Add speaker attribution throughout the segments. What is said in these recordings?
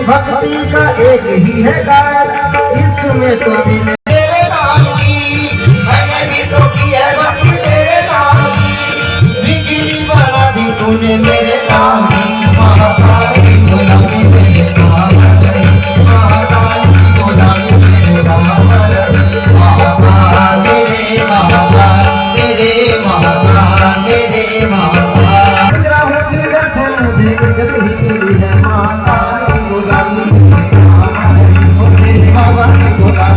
Speaker 1: भक्ति का एक ही है गायक, इसमें तो मिले तेरे नाम की, मैंने भी तो की है भक्ति तेरे नाम की, बिजली वाला भी तूने मेरे नाम की, महाकाल की बोला मेरे नाम, महाकाल की बोला मेरे नाम, महाकाल मेरे महाकाल मेरे महाकाल मेरे महाकाल, ग्रहों की दर्शन मुझे जब ही मिली है महाकाल की बोला मेरे बाबा की बोला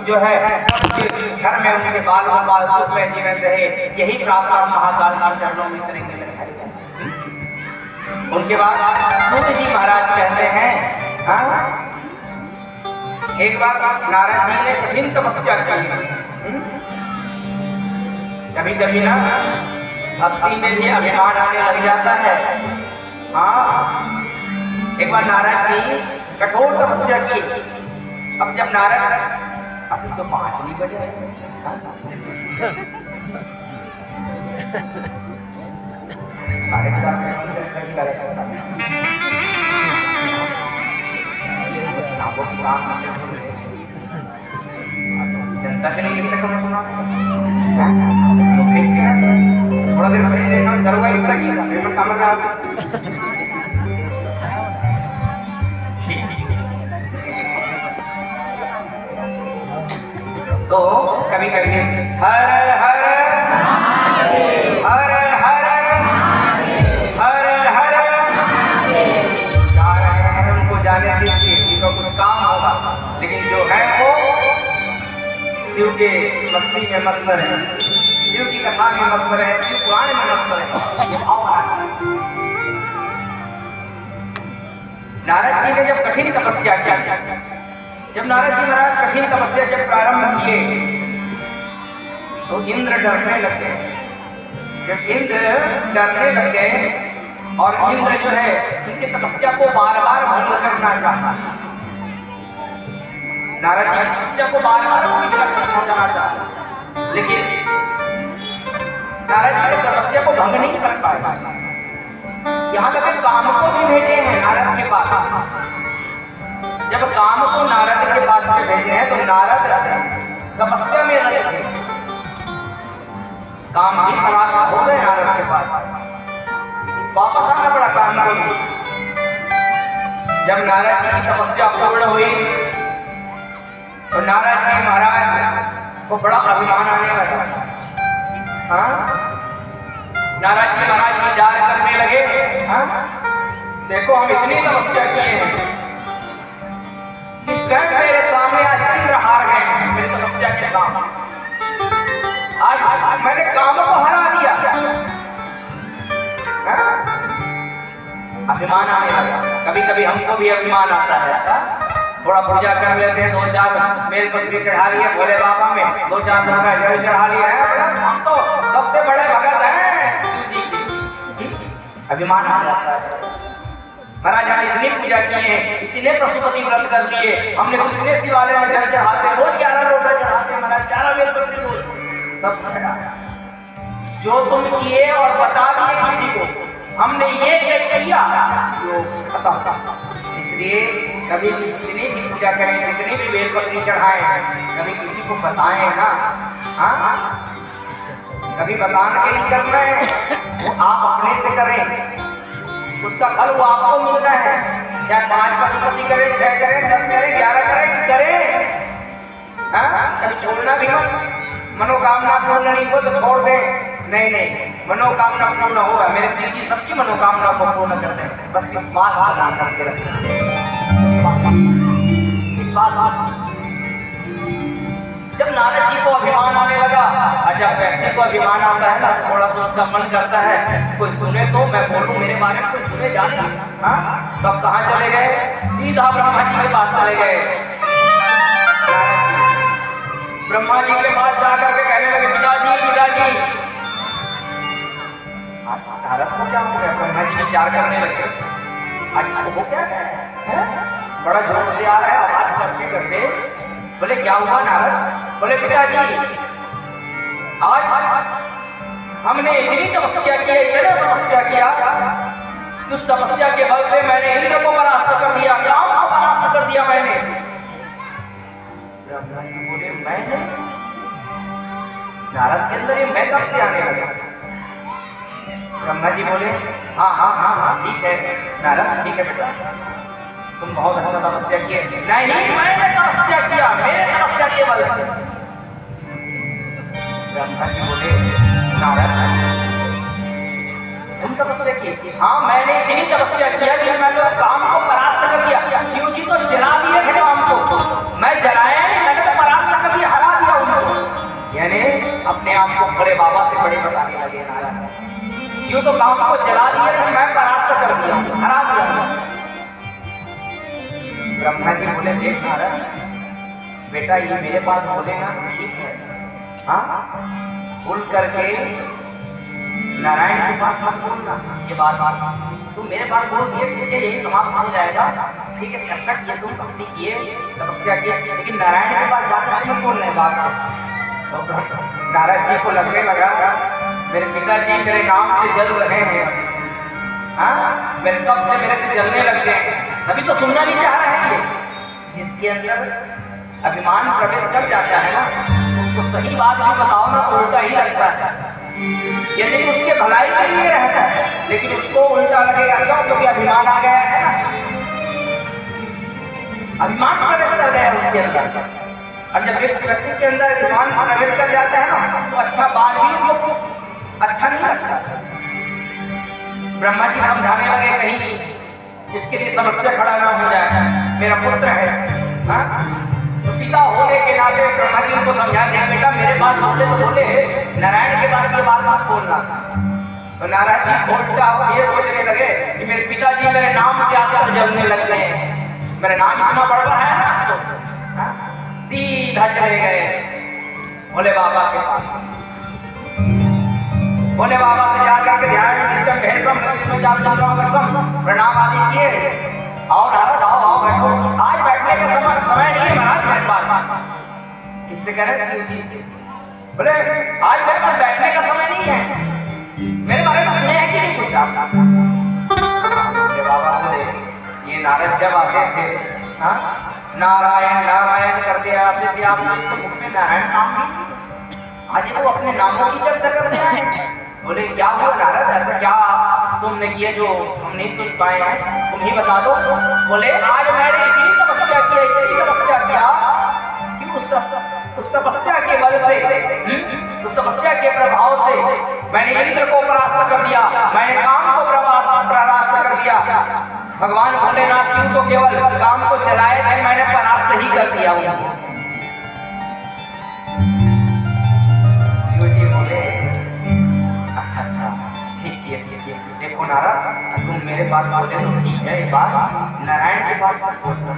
Speaker 2: जो है सबके घर में उनके बाल बाल सुख में जीवन रहे, यही प्रार्थना महाकाल के चरणों में करेंगे। उनके बाद सूर्य जी महाराज कहते हैं, एक बार नारद जी ने कठिन तपस्या की। कभी कभी ना भक्ति में भी अभिमान आने लग जाता है। एक बार नारद जी कठोर तपस्या की। अब जब नारद, अभी तो 5 नहीं बजे, साढ़े 4 जनता से नहीं लिखने को सुना, थोड़ा देर पहले दरोगा इस तरह की काम रहा। तो कभी कभी हर हर हर हर हर हर जा रहे हैं, उनको जाने दीजिए, उनका कुछ काम होगा, लेकिन जो है वो शिव के मस्ती में मस्त है, शिव की कथा में मस्त है, शिव पुराण में मस्त है। नारद जी ने जब कठिन तपस्या किया, जब नारद जी महाराज कठिन तपस्या जब प्रारंभ किए तो इंद्र डरने लग गए। जब इंद्र डरने लग गए और इंद्र जो है उनकी तपस्या को बार बार भंग करना चाहा, नारद जी की तपस्या को बार बार भंग करना चाहा, लेकिन नारद जी तपस्या को भंग नहीं कर पाए। यहाँ तक काम को भी भेजे हैं नारद के पास। जब काम को नारद के पास में भेजे हैं तो नारद तपस्या में लगे थे। काम भी समाप्त हो गए नारद के पास। वापस आना पड़ा काम को भी। जब नारद जी की तपस्या पूर्ण हुई तो नारद जी महाराज को बड़ा अभिमान आने लगा। हाँ? नारद जी महाराज विचार करने लगे, हाँ? देखो हम इतनी तपस्या किए हैं कि स्वयं मेरे सामने आज इंद्र हार गए हैं मेरी तपस्या के सामने। आज मैंने कामों को हरा दिया। हाँ? अभिमान आने लगा। कभी कभी हमको भी अभिमान आता है। थोड़ा पूजा कर लेते हैं, 2-4 बेलपत्री चढ़ा लिए भोले बाबा में, 2-4 गंगा जल चढ़ा लिया है, हम तो सबसे बड़े भगत हैं शिव जी के। अभिमान आ जाता है। महाराज हमने इतनी पूजा की है, इतने पशुपति व्रत कर दिए, हमने कितने शिवालय में जल चढ़ाते, रोज 11 लोटा चढ़ाते महाराज, 11 बेलपत्री रोज। सब जो तुम किए और बता दिए किसी को, हमने ये किया जो खत्म। इसलिए कभी भी जितनी भी पूजा करें, जितनी भी बेलपत्री चढ़ाएं, कभी किसी को बताएं ना। हाँ? कभी बताने के लिए करना है, वो आप अपने से करें, उसका फल वो आपको मिलना है। चाहे 5 पशुपति करें, 6 करें, 10 करें, 11 करें, करें। हाँ? कभी छोड़ना भी मत। मनोकामना पूर्ण नहीं हो तो छोड़ दें। नहीं नहीं, मनोकामना पूर्ण होगा। मेरे शिव जी सबकी मनोकामना को पूर्ण कर दें, बस विश्वास बना करके रखें। जब नारद जी को अभिमान आने लगा, जब व्यक्ति को अभिमान आता है ना, थोड़ा सा उसका मन करता है कोई सुने तो मैं बोलूं, मेरे बारे में कोई सुने जाने। हाँ? तब कहाँ चले गए? सीधा ब्रह्मा जी के पास चले गए। ब्रह्मा जी के पास जाकर के कहने लगे, पिताजी पिताजी। नारद को क्या हो गया? ब्रह्मा जी विचार करने लगे, आज इसको हो क्या है? बड़ा जोर से आ रहा है, आवाज करते करते। बोले क्या हुआ नारद? बोले पिताजी आज हमने इतनी तपस्या की है, इतना तपस्या किया, उस तपस्या के बल से मैंने इंद्र को परास्त कर दिया, काम को परास्त कर दिया मैंने। ब्रह्मा जी बोले मैंने? नारद के अंदर ये मैं कब से आने लगा? ब्रह्मा जी बोले हाँ हाँ हाँ हाँ ठीक है नारद, ठीक है बेटा, तुम बहुत अच्छा तपस्या किए। नहीं, मैंने तपस्या किया, मेरे तपस्या के बल से। ब्रह्मा जी बोले नारद तुम तपस्या की? हाँ मैंने इतनी तपस्या किया कि मैंने काम को परास्त कर दिया। शिव जी तो जला दिए थे काम को, मैं जलाया नहीं, मैंने तो परास्त कर दिया, हरा दिया उनको। यानी अपने आप को बड़े बाबा से बड़े बताने लगे नारद। शिव तो काम को जला दिए थे, मैं परास्त कर दिया, हरा दिया। ब्रह्मा जी बोले देख नारद बेटा, ये मेरे पास बोलेगा ठीक है, हाँ भूल करके नारायण के पास मत बोलना ये बात। तुम मेरे पास बोल दिए ठीक है, यही समाप्त हो जाएगा, ठीक है, अच्छा किए तुम, भक्ति किए, तपस्या किए, लेकिन नारायण के पास जाकर मत बोलना है बात। तो नारद जी को लगने लगा मेरे पिताजी मेरे नाम से जल रहे हैं, हाँ मेरे कब से मेरे से जलने लग गए, अभी तो सुनना नहीं चाह रहे हैं। जिसके अंदर अभिमान प्रवेश कर जाता है ना, उसको सही बात भी बताओ ना तो उल्टा ही लगता है। यदि उसके भलाई के लिए रहता है, लेकिन उसको उल्टा लगेगा क्यों? क्योंकि अभिमान आ गया है ना, अभिमान प्रवेश कर गया है उसके अंदर। और जब एक व्यक्ति के अंदर अभिमान प्रवेश कर जाता है ना, तो अच्छा बात भी उसको अच्छा नहीं लगता। ब्रह्मा जी समझाने लगे कहीं जिसके लिए समस्या खड़ा ना हो जाए, मेरा पुत्र है, हाँ? तो पिता होने के नाते ब्रह्मा जी उनको समझा दिया, बेटा मेरे पास बोले तो बोले, नारायण के पास ये बात मत बोलना। तो नारायण जी उल्टा ये सोचने लगे कि मेरे पिताजी मेरे नाम से आकर जलने लग गए, मेरा नाम इतना बढ़ रहा है ना, तो हाँ? सीधा चले गए भोले बाबा के पास। भोले बाबा से जाकर के ध्यान प्रणाम आदि किए, और नारद आओ आओ बैठो। आज बैठने का समय नहीं है महाराज मेरे पास। किससे कह रहे? शिव जी से। बोले आज मेरे पास बैठने का समय नहीं है, मेरे बारे में सुने हैं कि नहीं कुछ आप? भोले बाबा बोले ये नारद जब आते थे, हाँ नारायण नारायण करते आते थे, आपने उसको मुख में नारायण नाम नहीं, आज वो अपने नामों की चर्चा कर रहे हैं। बोले क्या हुआ नारद, ऐसा क्या तुमने किया जो हम नहीं सुन पाए हैं, तुम ही बता दो। बोले आज मैंने इतनी तपस्या किया कि उस तपस्या के बल से, उस तपस्या के प्रभाव से मैंने इंद्र को परास्त कर दिया, मैंने काम को परास्त कर दिया। भगवान भोलेनाथ शिव तो केवल काम को चलाए थे, मैंने परास्त ही कर दिया उनको। शिव जी बोले अच्छा ठीक है। देखो नारद, तुम मेरे पास बोले तो ठीक है, ये बात नारायण के पास मत बोलना।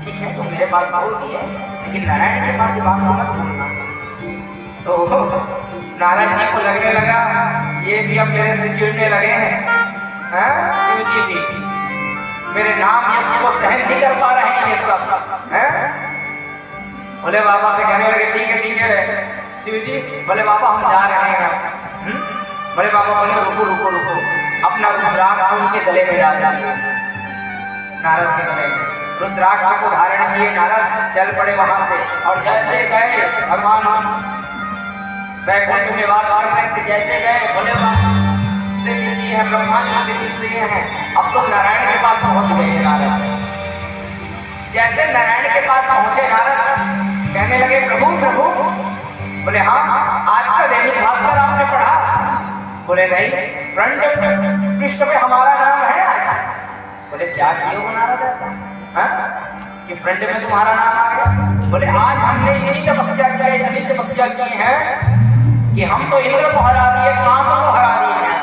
Speaker 2: ठीक है तुम मेरे पास बोल दिए, लेकिन नारायण के पास ये बात मत बोलना। तो नारद जी को लगने लगा ये भी अब मेरे से चिढ़ने लगे हैं। शिव जी भी मेरे नाम यश को सहन नहीं कर पा रहे हैं ये सब। बोले बाबा से कहने लगे ठीक है शिव जी। बोले बाबा हम जा रहे हैं। बोले बाबा बोले रुको अपना रुद्राक्ष उनके गले में डाल दिया। नारद के गले में रुद्राक्ष को धारण किए नारद चल पड़े वहां से, और जैसे गए भगवान वैकुंठ में वास करने के जैसे गए भोले बाबा से मिलती है, ब्रह्मा जी से मिलते हैं। अब तो नारायण के पास पहुंच गए नारद। जैसे नारायण के पास पहुंचे नारद कहने लगे प्रभु। बोले हाँ आज का दैनिक भास्कर आपने पढ़ा? बोले नहीं, फ्रंट पृष्ठ पे हमारा नाम है आज। बोले क्या किए हो नारद ऐसा कि फ्रंट में तुम्हारा नाम आ गया? बोले आज हमने इतनी तपस्या की है कि हम तो इंद्र को हरा दिए, काम को हरा दिए हैं।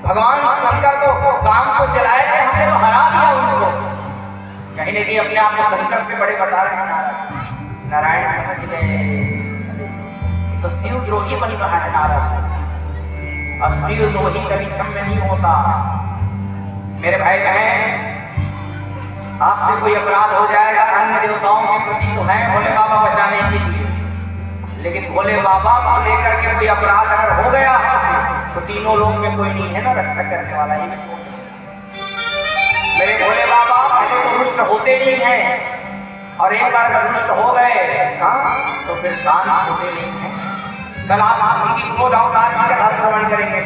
Speaker 2: भगवान शंकर तो काम को चलाए थे, हमने तो हरा दिया उनको। कहीं न कहीं अपने आप को शंकर से बड़े बता रहे हैं। नारायण समझ गए तो शिव द्रोही बन रहा है नारद, और शिव द्रोही कभी क्षम्य नहीं होता। मेरे भाई बहन आपसे कोई अपराध हो जाएगा अन्य देवताओं के प्रति तो है भोले बाबा बचाने के लिए, लेकिन भोले बाबा को लेकर के कोई अपराध अगर हो गया हमसे तो तीनों लोग में कोई नहीं है ना रक्षा करने वाला। ये भी सोच मेरे भोले बाबा पहले तो रुष्ट होते नहीं हैं, और एक बार अगर रुष्ट हो गए तो फिर शांत होते नहीं है। कल आप उनकी क्रोध अवतार की कथा श्रवण करेंगे।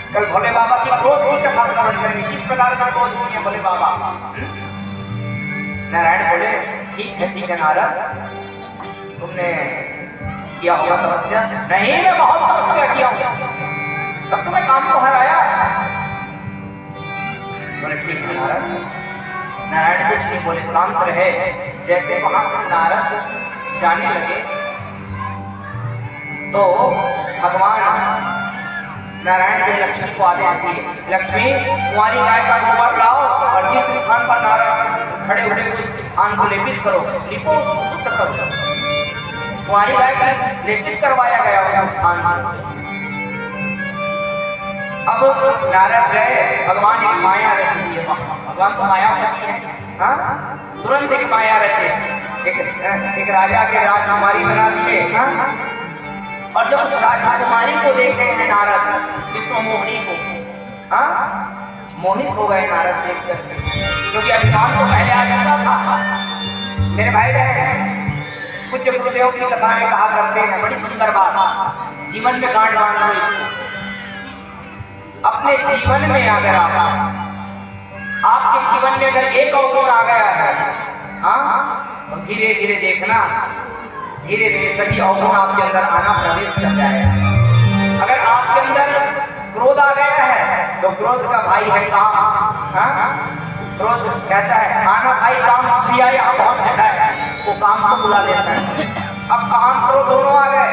Speaker 2: कल भोले बाबा की क्रोध की कथा श्रवण करेंगे, किस प्रकार का क्रोध है भोले बाबा। नारायण बोले ठीक है नारद, तुमने किया होगा तपस्या? नहीं मैं बहुत तपस्या किया हूं, तब तुम्हें काम को हराया। बोले ठीक है नारद। नारायण कुछ नहीं बोले, शांत रहे। जैसे वहां से नारद जाने लगे तो भगवान नारायण के लक्ष्मी को आदेश दिए, लक्ष्मी कुंवारी गाय का गोबर लाओ और जिस स्थान पर नारायण खड़े हुए उस स्थान को लेपित करो, लिपो उसको शुद्ध करो। कुंवारी गाय का लेपित करवाया गया उस स्थान में। अब नारद गए, भगवान एक माया रची है, भगवान तो माया होती है। तुरंत एक माया रचे, एक राजा के राजकुमारी बना दिए। और जब उस राजकुमारी को देखते हैं नारद, विष्णु मोहिनी को, मोहित हो गए नारद देख करके, क्योंकि अभिमान तो पहले आ जाता था। मेरे भाई बहन कुछ गुरुदेव की कथा में कहा करते हैं, बड़ी सुंदर बात, जीवन में गांठ बांध लो इसको। अपने जीवन में अगर आपके जीवन में अगर एक अवगुण आ गया है, तो धीरे धीरे देखना, धीरे धीरे सभी अवगुण आपके अंदर आना प्रवेश कर जाएगा। अगर आपके अंदर क्रोध आ गया है तो क्रोध का भाई है काम। क्रोध कहता है खाना भाई काम दिया यहाँ बहुत ठंडा है, वो काम को बुला लेता है। अब काम क्रोध दोनों आ गए,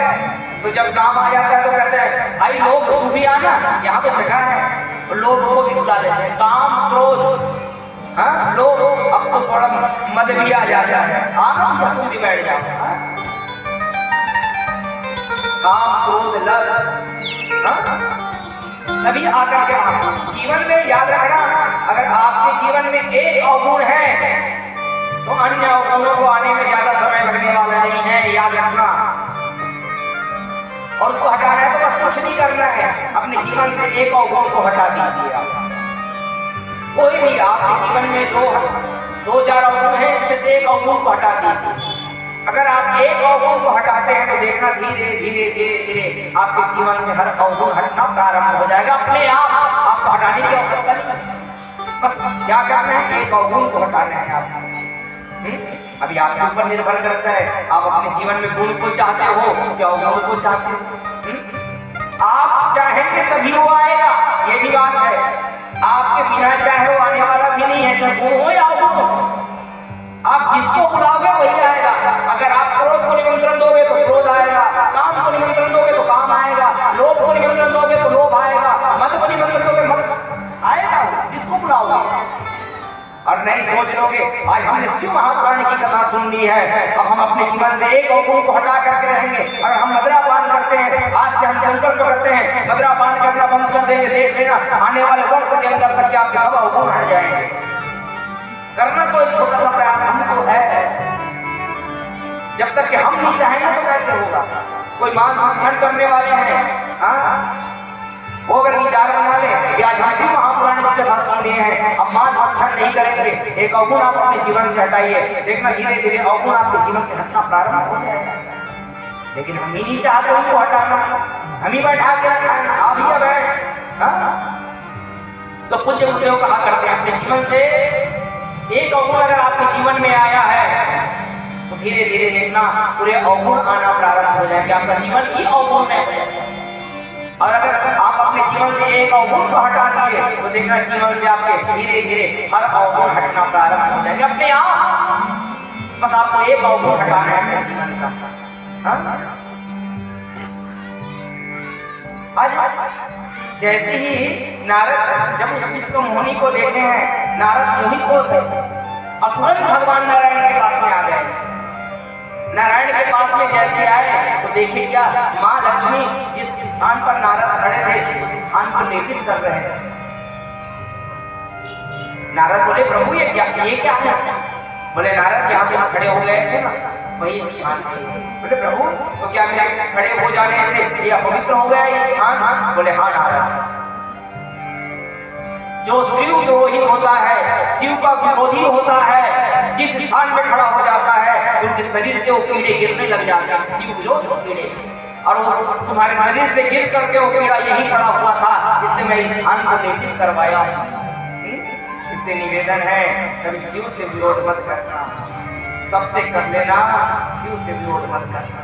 Speaker 2: तो जब काम आ जाता है तो कहते हैं भाई लोग तू भी आना, यहाँ तो जगह है, तो लोग को भी बुला लेते हैं। काम क्रोध लोग, अब तो थोड़ा मद भी आ जाता है, आना तुम भी बैठ जाओ। काम क्रोध लग तभी आकर के जीवन में याद रखना, अगर आपके जीवन में एक अवगुण है तो अन्य अवगुणों को आने में ज्यादा समय लगने वाला नहीं है, याद रखना। और उसको हटाना है तो बस कुछ नहीं करना है, अपने जीवन से एक अवगुण को हटा दीजिए। कोई भी आपके जीवन में जो 2-4 अवगुण है, इसमें से एक अवगुण को हटा दीजिए। अगर आप एक अवगुण को हटाते हैं तो देखना धीरे धीरे धीरे धीरे आपके जीवन से हर अवगुण हटना प्रारंभ हो जाएगा अपने आप। आपको हटाने की आवश्यकता नहीं, बस क्या करना है, एक अवगुण को हटाना है आपको। अभी आपके ऊपर निर्भर करता है, आप अपने जीवन में गुण को चाहते हो क्या अवगुण को चाहते हो। आप चाहेंगे तभी वो आएगा, ये भी बात है। आपके बिना चाहे वो आने वाला भी नहीं है, चाहे गुण हो या अवगुण हो। आप जिसको बुलाओगे वही आएगा। अगर आप क्रोध को निमंत्रण दोगे तो क्रोध आएगा, काम को निमंत्रण दोगे तो काम आएगा, लोभ को निमंत्रण दोगे तो लोभ आएगा, मद को निमंत्रण दोगे मद आएगा, जिसको बुलाओगे। और नहीं सोच लोगे आज हमने शिव महापुराण की कथा सुन ली है, अब हम अपने जीवन से एक अवगुण को हटा करके रहेंगे। अगर हम मदिरापान करते हैं, आज से हम संकल्प करते हैं मदिरापान करना बंद कर देंगे, देख लेना आने वाले वर्ष के अंदर तक आपके सब अवगुण हट जाएंगे। करना तो एक छोटा सा प्रयास हमको है, जब तक कि हम नहीं चाहेंगे तो कैसे होगा। कोई मांस भक्षण करने वाले हैं, वो अगर विचार बना ले कि आज हम शिव महापुराण की कथा सुन लिए हैं, अब मांस भक्षण नहीं करेंगे, एक अवगुण आप अपने जीवन से हटाइए, देखना धीरे धीरे अवगुण आपके जीवन से हटना प्रारंभ हो जाएगा। लेकिन हम ही नहीं चाहते उनको हटाना, हम ही बैठा के रखना, आप ही बैठ। तो पूज्य गुरुदेव कहा करते हैं अपने जीवन से एक अवगुण अगर आपके जीवन में आया है तो धीरे धीरे देखना पूरे अवगुण आना प्रारंभ हो जाएंगे, आपका जीवन ही अवगुण में हो जाएगा। और अगर आप अपने जीवन से एक अवगुण को हटा दिए तो देखना जीवन से आपके धीरे धीरे हर अवगुण हटना प्रारंभ हो जाएंगे अपने आप। बस आपको एक अवगुण हटाना है अपने जीवन का। आज जैसे ही नारद जब उस विश्व मोहिनी को देखे हैं, नारद मोहित हो गए और तुरंत भगवान नारायण के पास में आ गए। नारायण के पास में जैसे आए तो देखे क्या, माँ लक्ष्मी जिस स्थान पर नारद खड़े थे उस स्थान को लेपित कर रहे थे। नारद बोले प्रभु ये क्या है? बोले नारद यहाँ पे खड़े हो गए थे ना वही स्थान। बोले प्रभु तो क्या मेरे खड़े हो जाने से ये अपवित्र हो गया ये स्थान? बोले हाँ नारद, जो शिव द्रोही होता है, शिव का विरोधी होता है, जिस स्थान में खड़ा हो जाता है उनके शरीर से वो कीड़े गिरने लग जाते हैं, शिव विरोध कीड़े। और वो तुम्हारे शरीर से गिर करके वो कीड़ा यही पड़ा हुआ था, इसलिए मैं इस स्थान को लेपित करवाया। इससे निवेदन है कभी शिव से विरोध मत करना, सबसे कर लेना, शिव से विरोध मत करना।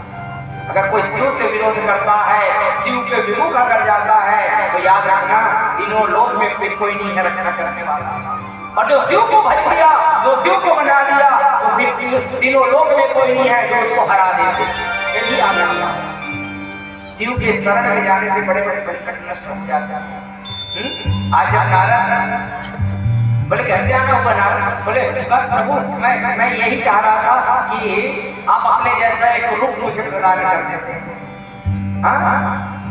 Speaker 2: अगर कोई शिव से विरोध करता है, शिव के विमुख अगर जाता है तो याद रखना तीनों लोक में फिर कोई नहीं है रक्षा करने वाला। और जो शिव को भज दिया, जो शिव को मना दिया तो फिर तीनों लोक में कोई नहीं है जो उसको हरा देते। ये भी याद रखना, शिव के शरण में जाने से बड़े बड़े संकट नष्ट हो जाते हैं। आज जब नारद बोले कैसे आना होगा नारद? बोले बस प्रभु मैं यही चाह रहा था कि आप अपने जैसा एक रूप मुझे प्रदान कर देते।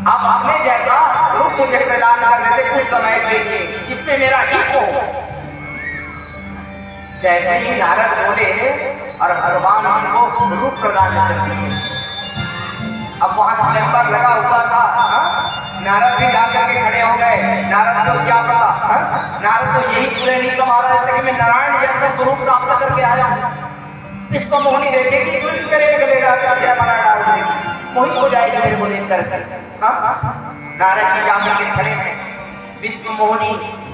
Speaker 2: आप अपने जैसा रूप मुझे प्रदान कर देते कुछ समय के लिए जिसमें मेरा हित हो। जैसे ही नारद बोले और भगवान उनको रूप प्रदान कर दिए। अब वहां स्वयंवर लगा हुआ था, नारद भी जाकर के खड़े हो गए। नारद को क्या पता, नारद तो यही पूरे नहीं समझ रहे थे कि मैं नारायण जैसा स्वरूप प्राप्त करके आया हूँ। इसको मोहिनी देखेगी तो करे गले माला डाल देगी, मोहित हो जाएगी मेरे को देख कर। नारद जी जाकर के खड़े हैं, विश्व मोहिनी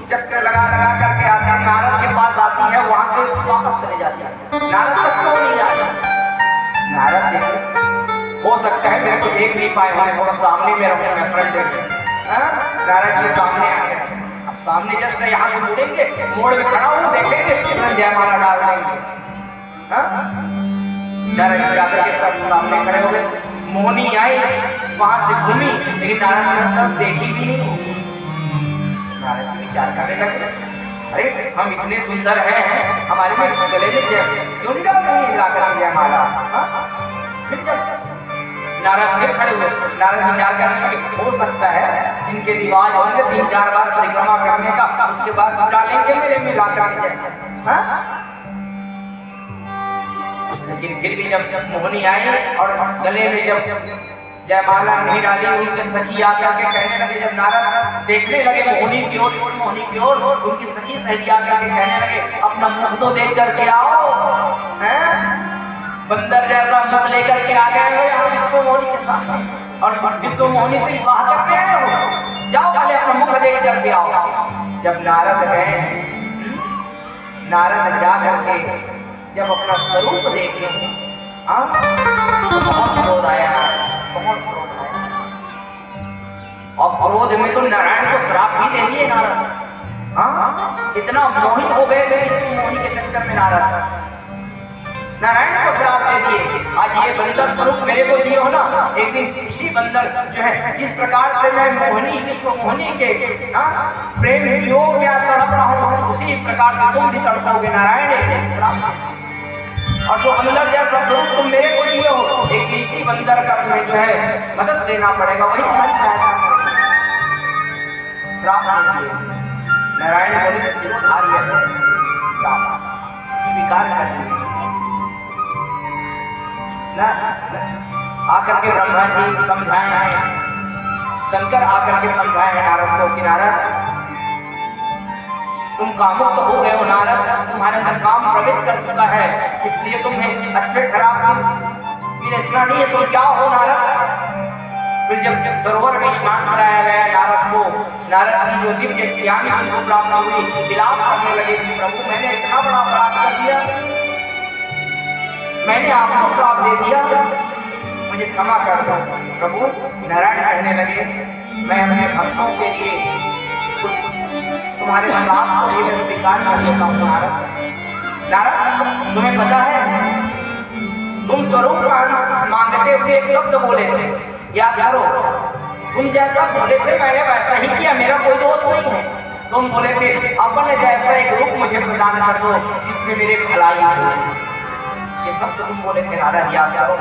Speaker 2: चक्कर लगा लगा करके आते हैं, नारद के पास आती है, वहां से वापस चले जाती है। नारद तक क्यों नहीं आता? नारद देखो हो सकता है मेरे को देख नहीं पाए, मैं थोड़ा सामने में रहूं, मैं फ्रंट में। नारद जी सामने आ गए, अब सामने जस्ट यहाँ से मुड़ेंगे, मोड़ में खड़ा हूँ, देखेंगे जयमाला डाल देंगे। नारद जी जाकर के सब सामने खड़े हो गए। मोहिनी आई, वहां से घूमी, लेकिन नारद तरफ देखी भी नहीं। नारद जी विचार करने लगे, अरे हम इतने सुंदर हैं, हमारे में गले में क्यों नहीं डाल रही जाकर जयमाला? फिर जब नारद फिर खड़े हुए, नारद विचार करने लगे हो सकता है इनके रिवाज होंगे 3-4 बार परिक्रमा करने का, उसके बाद डालेंगे मेरे में जाकर के। लेकिन फिर भी जब मोहिनी आई और गले में जब जयमाला नहीं डाली, उनके सखी आकर के कहने लगे, जब नारद देखने लगे मोहिनी की ओर, मोहिनी की ओर, उनकी सखी सहेली आकर के कहने लगे अपना मुख तो देख करके आओ, बंदर जैसा और विश्व मोहिनी से विवाह करते हैं, जाओ पहले अपना मुख देख करके आओ। जब नारद गए, नारद जा करके जब अपना स्वरूप देखे, तो बहुत क्रोध आया, बहुत क्रोध आया। और क्रोध में तो नारायण को श्राप भी दे दिए नारद। इतना मोहित हो गए थे इस मोहिनी के चक्कर में नारद, नारायण को श्राप दे दिए। आज ये बंदर स्वरूप मेरे को दिए हो ना, एक दिन इसी बंदर जो है, जिस प्रकार से मैं मोहिनी विश्व मोहिनी के प्रेम योग या तड़प रहा हूँ, उसी प्रकार से तुम भी तड़पोगे नारायण। एक दिन श्राप, और जो बंदर जैसा स्वरूप तुम मेरे को दिए हो, एक दिन इसी बंदर का तुम्हें जो है मदद लेना पड़ेगा, वही तुम्हारी सहायता करेगा। श्राप दे दिए नारायण, बोले सिरोधार्य है, स्वीकार कर दिए। आकर के ब्रह्मा जी समझाए, शंकर आकर के समझाए नारद को कि नारद तुम कामुक हो गए हो नारद, तुम्हारे अंदर काम प्रवेश कर चुका है, इसलिए तुम्हें अच्छे खराब की रचना नहीं है, तुम क्या हो नारद। फिर जब सरोवर में स्नान कराया गया नारद को, नारद की जो दिव्य ज्ञान को प्राप्त हुई, विलाप करने लगे कि प्रभु मैंने इतना बड़ा अपराध कर दिया, मैंने आपको श्राप दे दिया, मुझे क्षमा कर दो। प्रभु नारायण कहने लगे, मैं अपने भक्तों के लिए तुम्हारे श्राप को भी स्वीकार कर लेता हूँ नारद। नारद तुम्हें पता है, तुम स्वरूप मांगते थे, एक शब्द बोले थे, याद करो, तुम जैसा बोले थे मैंने वैसा ही किया, मेरा कोई दोष नहीं है। तुम बोले थे अपने जैसा एक रूप मुझे प्रदान कर दो जिसमें मेरे भलाई हो, ये सब तुम बोले थे नारद, याद करो।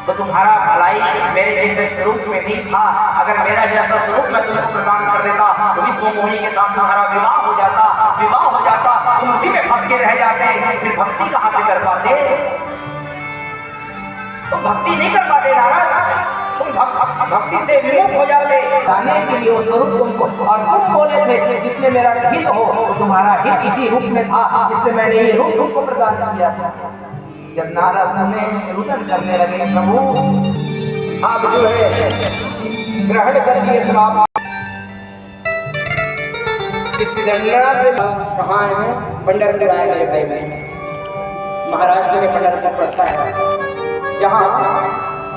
Speaker 2: तो तुम्हारा भलाई मेरे जैसे स्वरूप में नहीं था, अगर मेरा जैसा स्वरूप मैं तुमको प्रदान कर देता तो विश्व मोहिनी के साथ तुम्हारा विवाह हो जाता, विवाह हो जाता, तुम उसी में फंस के रह जाते, फिर भक्ति कहाँ से कर पाते, तुम भक्ति नहीं कर पाते नारद, तुम भक्ति से विमुख हो जाते। जाने के लिए स्वरूप तुमको, और तुम बोले थे जिसमें मेरा हित हो, तो तुम्हारा हित इसी रूप में था जिससे मैंने ये रूप तुमको प्रदान किया था। जब नारद समय रुदन करने लगे, प्रभु आप जो है ग्रहण कर दिए श्राप, इस गणना से कहाँ है, पंढरपुर आए मेरे भाई में, महाराष्ट्र में पंढरपुर पड़ता है,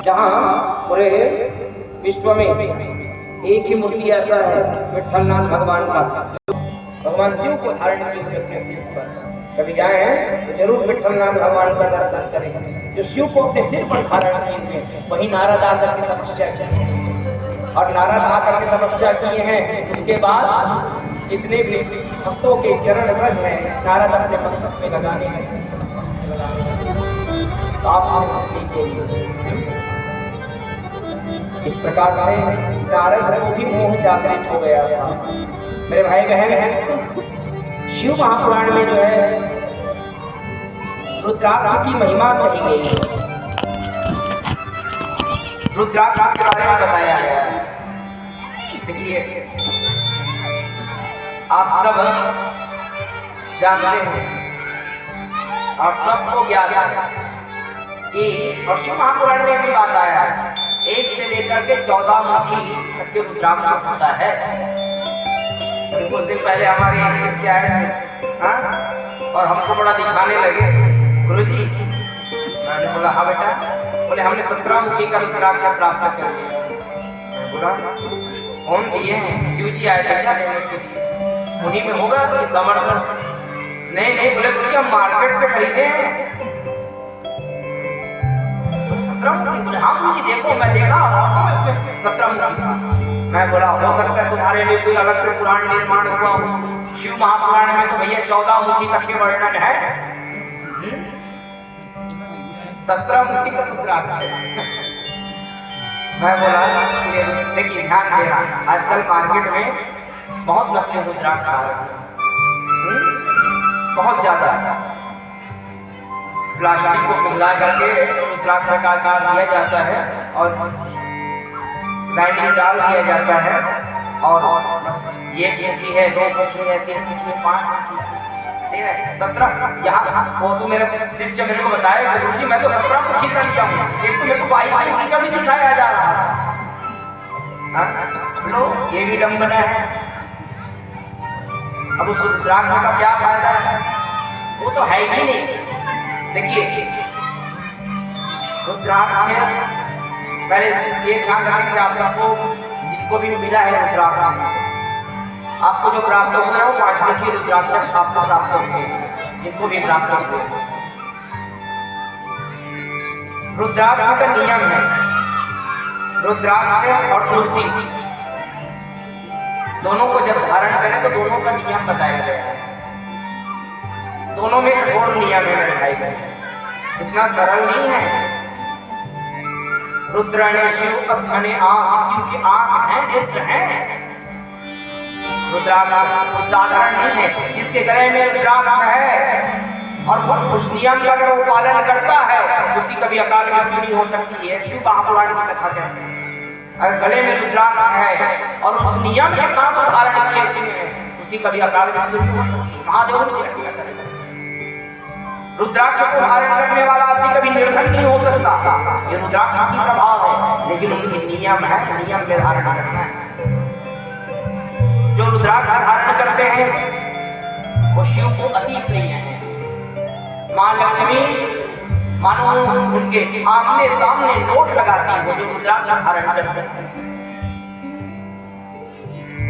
Speaker 2: जहाँ पूरे विश्व में एक ही मूर्ति ऐसा है विठलनाथ भगवान का, भगवान शिव को धारण किए अपने शीश पर। कभी जाए तो जरूर विठलनाथ भगवान का दर्शन करें, जो शिव को अपने सिर पर धारण किए हैं, वही नारद आकर के तपस्या की, और नारद आकर के तपस्या किए हैं। उसके बाद जितने भी भक्तों के चरण रज हैं, नारद अपने मस्तक में लगाने हैं, तो आप इस प्रकार से नारद को भी मोह जागृत हो गया था। मेरे भाई बहन हैं, शिव महापुराण में जो है रुद्राक्ष की महिमा कही गई है, रुद्राक्ष के बारे में बताया गया है। देखिए आप सब जानते हैं, आप सबको ज्ञात है कि और शिव महापुराण में भी बात आया है, 1 से लेकर के 14 मुखी तक के रुद्राक्ष होता है। कुछ दिन पहले हमारे एक शिष्य आए थे, और हमको बड़ा दिखाने लगे, गुरुजी, मैंने बोला हाँ बेटा, बोले हमने 17 मुखी का रुद्राक्ष प्राप्त कर लिया। बोला कौन दिए हैं? शिव जी आए थे क्या लेने के लिए, उन्हीं में होगा तो समर्पण? नहीं बोले बोले हम मार्केट से खरीदे हैं। 17 मुखी? बोले हाँ मुझे देखो, मैं देखा 17 मुखी। मैं बोला हो सकता है तुम्हारे लिए कोई अलग से पुराण निर्माण हुआ हो, शिव महापुराण में तो भैया 14 मुखी तक के वर्णन है, 17 मुखी का रुद्राक्ष है। मैं बोला देखिए ध्यान देना, आजकल मार्केट में बहुत नकली रुद्राक्ष आ रहे हैं, बहुत ज्यादा प्लास्टिक को पिघला करके रुद्राक्ष का आकार दिया जाता है और लाइनिंग डाल दिया जाता है, और बस ये मुखी है, 2 मुखी है, 3 मुखी है, 5 मुखी, 17 यहाँ वो तो मेरे शिष्य मेरे को बताया गुरु जी मैं तो 17 मुखी का लिया हूँ, एक तो मेरे को 22 मुखी का भी दिखाया जा रहा है। लो ये भी विडंबना है। अब उस रुद्राक्ष का क्या फायदा है, वो तो है ही नहीं। देखिए रुद्राक्ष पहले ये ध्यान रखें कि आप सबको जिनको भी मिला है रुद्राक्ष, आपको जो प्राप्त हो रहा है वो 5 मुखी रुद्राक्ष आपको प्राप्त होंगे, जिनको भी प्राप्त होंगे। रुद्राक्ष का नियम है, रुद्राक्ष और तुलसी दोनों को जब धारण करें तो दोनों का नियम बताया गया है, दोनों में कठोर नियम है बताए गए, इतना सरल नहीं है। रुद्राणे शिव अक्षणे आंख, शिव की आंख है, नेत्र है। रुद्राक्ष साधारण नहीं है, जिसके गले में रुद्राक्ष है और वो उस नियम का अगर वो पालन करता है उसकी कभी अकाल मृत्यु नहीं हो सकती है। शिव महापुराण की कथा कहते हैं अगर गले में रुद्राक्ष है और उस नियम के साथ धारण किए हुए हैं उसकी कभी अकाल मृत्यु नहीं हो सकती। महादेव की रक्षा करेगा। रुद्राक्ष को धारण करने वाला आदमी कभी निर्धन नहीं हो सकता, ये रुद्राक्ष की प्रभाव है, लेकिन उनके नियम है, नियम में धारण करना है। जो रुद्राक्ष धारण करते हैं वो शिव को अति प्रिय है। मां लक्ष्मी मानो उनके आमने सामने नोट लगाती है वो जो रुद्राक्ष धारण करते हैं,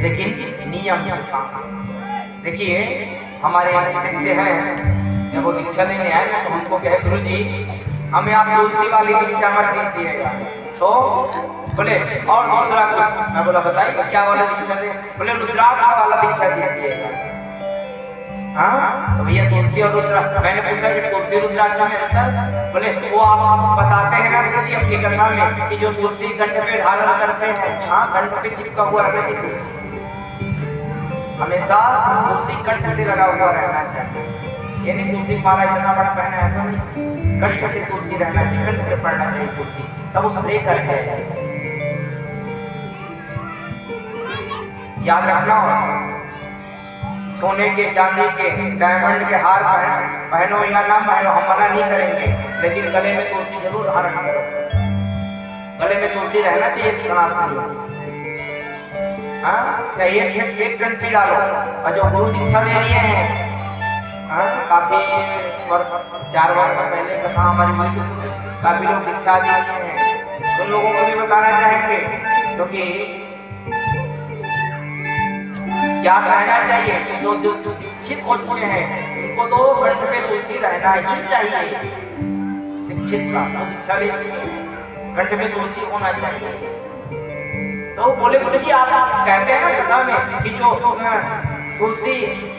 Speaker 2: लेकिन नियम के साथ। देखिए हमारे शिष्य हैं, जब वो दीक्षा लेने आए तो हमको कहे गुरु जी हमें आप तुलसी वाली दीक्षा मत दीजिएगा, तो बोले और दूसरा कुछ। मैं बोला बताइए क्या वाला दीक्षा दे, बोले रुद्राक्ष वाला दीक्षा दीजिएगा। हाँ तो भैया तुलसी और रुद्राक्ष, मैंने पूछा कि तुलसी रुद्राक्ष में अंतर, बोले वो आप बताते हैं ना गुरु जी अपनी कथा में कि जो तुलसी कंठ पे धारण करते हैं, हाँ कंठ पे चिपका हुआ रहना चाहिए, हमेशा तुलसी कंठ से लगा हुआ रहना चाहिए। ये नहीं तुलसी माला इतना बड़ा पहना ऐसा नहीं, कंठ से तुलसी रहना चाहिए, कंठ पे पड़ना चाहिए तुलसी, तब उस लेकर है। याद रखना सोने के चांदी के डायमंड के हार पहनो या ना पहनो हम मना नहीं करेंगे, लेकिन गले में तुलसी जरूर धारण करो, गले में तुलसी रहना चाहिए सनातन। हाँ चाहिए एक घंटी डालो। और जो गुरु दीक्षा ले लिए हैं काफी वर्ष 4 वर्ष पहले कथा हमारी हुई थी, काफी लोग दीक्षा लिए हैं, उन लोगों को भी बताना चाहेंगे क्योंकि याद रहना चाहिए कि जो दीक्षित हो चुके हैं उनको तो कंठ पे तुलसी रहना ही चाहिए। दीक्षित का तो दीक्षा ले कंठ पे तुलसी होना चाहिए। तो बोले बोले कि आप कहते हैं ना कथा में कि जो तुलसी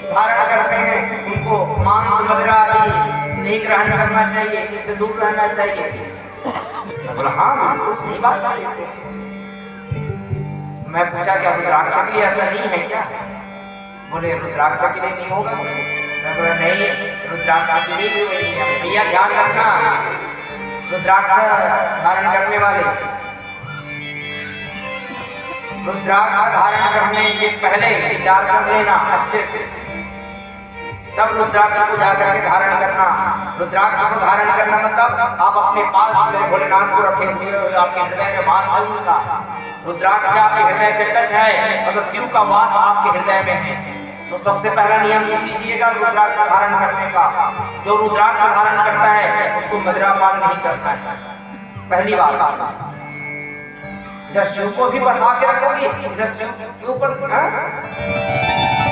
Speaker 2: धारण करते हैं उनको मांस मदिरा आदि नहीं ग्रहण करना चाहिए, इससे दूर रहना चाहिए। बोला हाँ बिल्कुल सही बात है। मैं पूछा क्या रुद्राक्ष के लिए ऐसा नहीं है क्या? बोले रुद्राक्ष के लिए नहीं होगा। मैं बोला नहीं रुद्राक्ष के लिए भी वही है। भैया ध्यान रखना, रुद्राक्ष धारण करने वाले रुद्राक्ष धारण करने के पहले विचार कर लेना अच्छे से, तब रुद्राक्ष को जाकर के धारण करना। रुद्राक्ष को धारण करना मतलब आप अपने पास भोलेनाथ को रखे हुए हो, आपके हृदय में वास है उनका। रुद्राक्ष आपके हृदय से टच है, मतलब शिव का वास आपके हृदय में है। तो सबसे पहला नियम सुन लीजिएगा रुद्राक्ष धारण करने का। जो रुद्राक्ष धारण करता है उसको मदिरापान नहीं करता है, पहली बात। इधर शिव को भी बसा के रखोगे, इधर शिव के ऊपर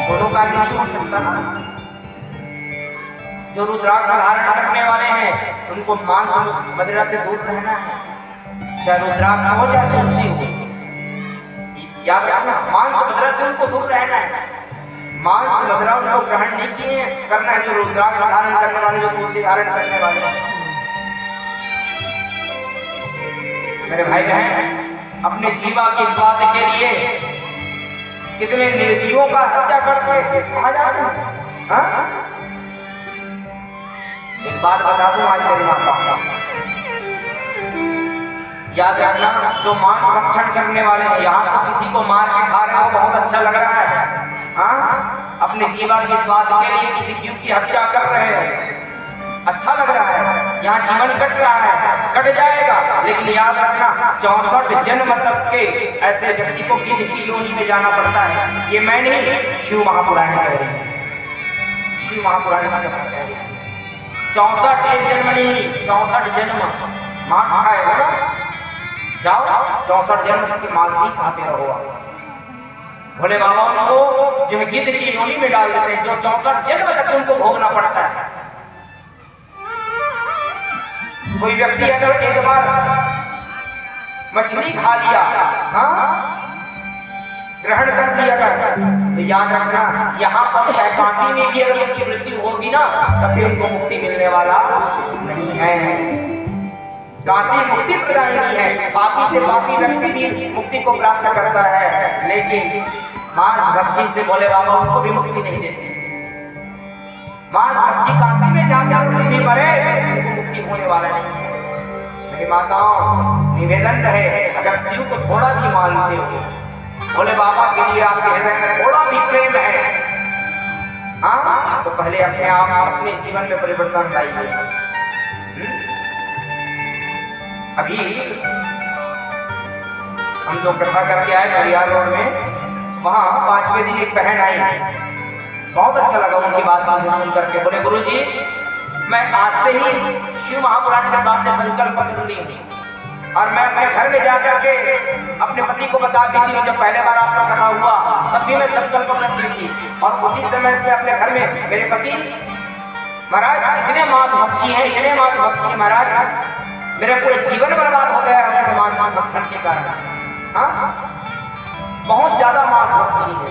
Speaker 2: दोनों कार्य नहीं हो सकता। जो रुद्राक्ष धारण करने वाले हैं उनको मांस मदिरा से दूर रहना है, चाहे रुद्राक्ष हो चाहे तुलसी हो। याद रखना मांस मदिरा से उनको दूर रहना है। मांस मदिरा उनको ग्रहण नहीं किए करना है जो रुद्राक्ष धारण करने वाले, जो तुलसी धारण करने वाले। मेरे भाई बहन अपने जीवा के स्वाद के लिए कितने निर्जीवों का हत्या करके कहा जाता है। एक बात बता दूं आज मेरी माता, याद रखना जो मांस भक्षण करने वाले हैं, यहाँ तो किसी को मार के खा रहे हो बहुत अच्छा लग रहा है, हाँ अपने जीवन के स्वाद के लिए किसी जीव की हत्या कर रहे हैं। अच्छा लग रहा है, यहाँ जीवन कट रहा है, कट जाएगा, लेकिन याद रखना 64 जन्म तक के ऐसे व्यक्ति को गिद्ध की योनि में जाना पड़ता है। ये मैं नहीं, शिव महापुराण कह रही है। शिव महापुराण कह रही है 64 एक जन्म नहीं, 64 जन्म मांस खाएगा ना, जाओ 64 जन्म के मांस ही खाते रहो। भोले बाबा उनको जो है गिद्ध की योनि में डाल देते हैं, जो 64 जन्म तक उनको भोगना पड़ता है। कोई व्यक्ति अगर एक बार मछली खा लिया, हाँ ग्रहण कर दिया अगर, तो याद रखना यहाँ पर काशी में भी अगर उनकी मृत्यु होगी ना, तब भी उनको मुक्ति मिलने वाला नहीं है। काशी मुक्ति प्रदायिनी है, पापी से पापी व्यक्ति भी मुक्ति को प्राप्त करता है, लेकिन मांस भक्षी से भोले बाबा उनको भी मुक्ति नहीं देते। मांस भक्षी काशी में जाकर भी मरे, उनको मुक्ति होने वाला नहीं है। मेरी माताओं निवेदन है, अगर शिव को थोड़ा भी मानते हो, भोले बाबा के लिए आपके हृदय में थोड़ा भी प्रेम है, हाँ तो पहले अपने आप अपने जीवन में परिवर्तन लाइए। अभी हम जो कथा करके आए परिवार रोड में, वहाँ 5वें दिन एक बहन आई, बहुत अच्छा लगा उनकी बात सुन करके। बोले गुरुजी मैं आज से ही शिव महापुराण के सामने संकल्प कर ली हूँ, और मैं अपने घर में जाकर के अपने पति को बता दी थी। जब पहले बार आपका कथा हुआ तब भी मैं संकल्प कर दी थी, और उसी समय से अपने घर में मेरे पति महाराज इतने मांस भक्षी हैं, इतने मांस भक्षी हैं महाराज, मेरा पूरा जीवन बर्बाद हो गया है मांस भक्षण के कारण। हाँ बहुत ज्यादा मांस भक्षी है,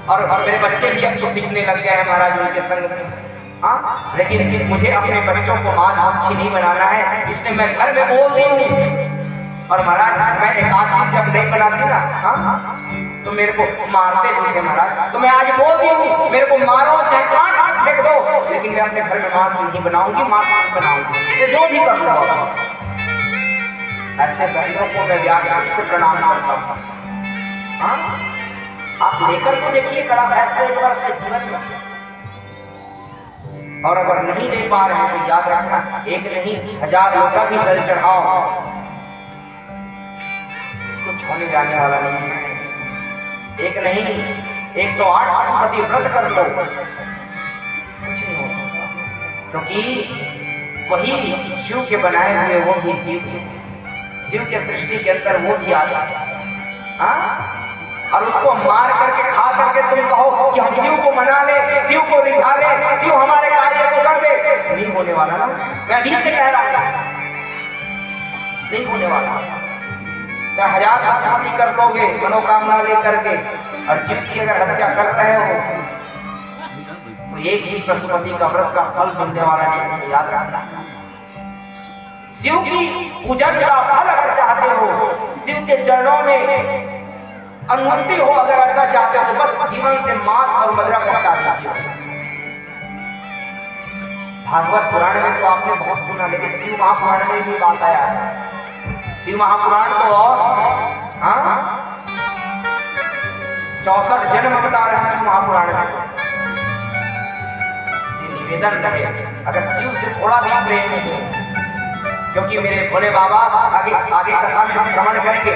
Speaker 2: और मेरे बच्चे भी अब तो सीखने लग गए हैं महाराज उनके संग में। हाँ लेकिन मुझे अपने बच्चों को मांस भक्षी नहीं बनाना है, इसलिए मैं घर में बोल दी हूँ। और महाराज मैं एक आदमी जब नहीं बनाती ना, हाँ तो मेरे को मारते भी थे महाराज, तो मैं आज बोल दी हूँ मेरे को मारो चाहे काट फेंक दो, लेकिन मैं अपने घर में मांस नहीं बनाऊंगी, मांस नहीं बनाऊंगी, ये जो भी कर लो। ऐसे बहनों को मैं व्यास से प्रणाम करता हूँ। हाँ आप लेकर तो देखिए कड़ा फैसला एक बार अपने जीवन में, और अगर नहीं ले पा रहे हैं तो याद रखना एक नहीं 1000 लोग का भी जल चढ़ाओ, कुछ होने जाने वाला नहीं है। एक नहीं 108 पशुपति व्रत कर लो, कुछ नहीं हो सकता, क्योंकि वही शिव के बनाए हुए वो भी जीव है, शिव के सृष्टि के अंदर वो भी आ जाता है। हाँ और उसको मार करके खा करके तुम कहो कि हम शिव को मना ले, शिव को रिझा ले, शिव हमारे कार्य को कर दे, नहीं होने वाला ना। मैं अभी से कह रहा था नहीं होने वाला। चाहे 1000 पशुपति कर दोगे मनोकामना लेकर के, और शिव की अगर हत्या कर रहे हो तो एक ही पशुपति का व्रत का फल मिलने वाला नहीं, याद रखना। शिव की पूजन का फल अगर चाहते हो, शिव के चरणों में अनुमति हो, अगर ऐसा चाहते हो बस जीवन से मांस और मदिरा को हटा दीजिए। भागवत पुराण में तो आपने बहुत सुना, लेकिन शिव महापुराण में भी बात आया है। शिव महापुराण तो और 64 जन्म बता रहे हैं शिव महापुराण में। निवेदन रहे अगर शिव से थोड़ा भी प्रेम हो, क्योंकि मेरे भोले बाबा आगे कथा में श्रवण करेंगे,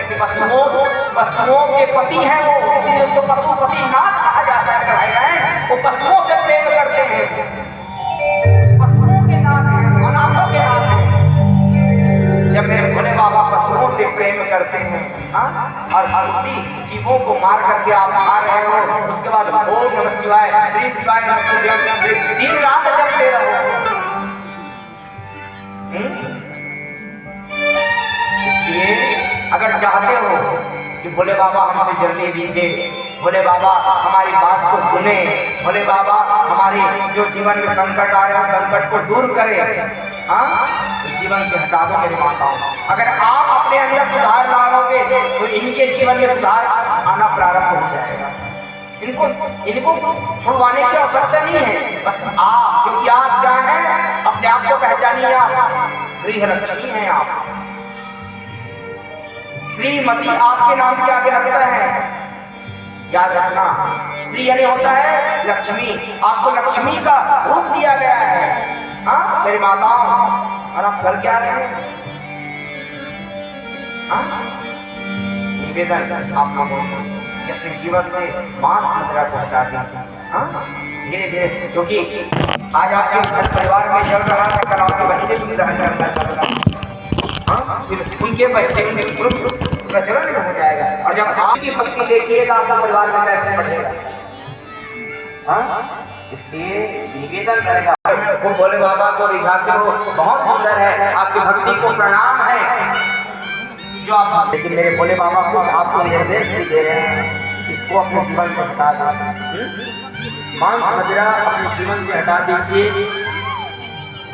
Speaker 2: पशुओं के पति हैं वो, इसलिए उसको पशुपति नाथ कहा जाता है। भाई बहन वो पशुओं से प्रेम करते हैं, पशुओं के नाथ हैं, अनाथों के नाथ हैं। जब मेरे भोले बाबा पशुओं से प्रेम करते हैं, और उसी जीवों को मार करके आप खा रहे हो, उसके बाद ओम नमः शिवाय, श्री शिवाय नमः, दिन रात जपते रहो। इसलिए अगर चाहते हो कि भोले बाबा हमसे जल्दी दीजिए, भोले बाबा हमारी बात को सुने, भोले बाबा हमारे जो जीवन में संकट आ रहे हैं संकट को दूर करे, हाँ तो जीवन से हटा दो मेरी माताओं। अगर आप अपने अंदर सुधार लाओगे तो इनके जीवन में सुधार आना प्रारंभ हो जाएगा। इनको छुड़वाने की आवश्यकता नहीं है, बस आप, क्योंकि आप क्या हैं अपने आप को पहचानिए, आप गृहलक्ष्मी हैं, आप श्रीमती आपके नाम के आगे लगता है। याद रखना, श्री यानी होता है लक्ष्मी, आपको लक्ष्मी का रूप दिया गया है। हाँ मेरी माताओं, और आप कर क्या रहे हैं? निवेदन आप लोगों को अपने जीवन में मांस मुद्रा को हटा दीजिए। धीरे धीरे, क्योंकि आज आपके घर परिवार में चल रहा है, कल आपके बच्चे भी ग्रहण करना चल रहा है, फिर उनके बच्चे प्रचलन हो जाएगा। और जब आपकी भक्ति देखिएगा आपका परिवार में कैसे बढ़ेगा। इसलिए निवेदन करेगा, वो भोले बाबा को रिझाते हो, बहुत सुंदर है, आपकी भक्ति को प्रणाम है जो आप, लेकिन मेरे भोले बाबा कुछ आपको निर्देश भी दे रहे हैं, इसको अपने जीवन से हटा दीजिए। मांस मदिरा अपने जीवन से हटा दीजिए,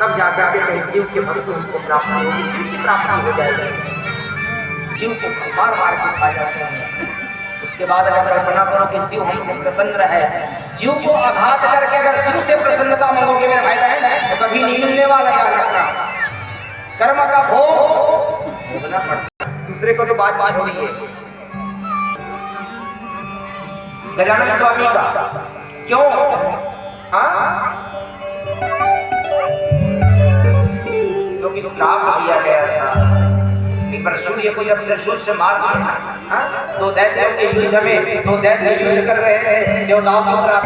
Speaker 2: तब जाकर के कहीं शिव की भक्ति उनको प्राप्त होगी, शिव की प्राप्ति हो जाएगी। शिव को बार बार दिखाया जाता है। उसके बाद अगर कल्पना करो कि शिव हमसे प्रसन्न है, शिव को आघात करके अगर शिव से प्रसन्नता मांगोगे मेरे भाई बहन, तो कभी नहीं मिलने वाला है। कर्म का भोग भोगना पड़ता है, दूसरे को तो बात छोड़िए। गजानन स्वामी का क्यों क्योंकि श्राप दिया गया था कि सूर्य को जब त्रिशूल से मार दिया, दो दैत्यों के युद्ध में, दो दैत्य युद्ध कर रहे थे, देवताओं को श्राप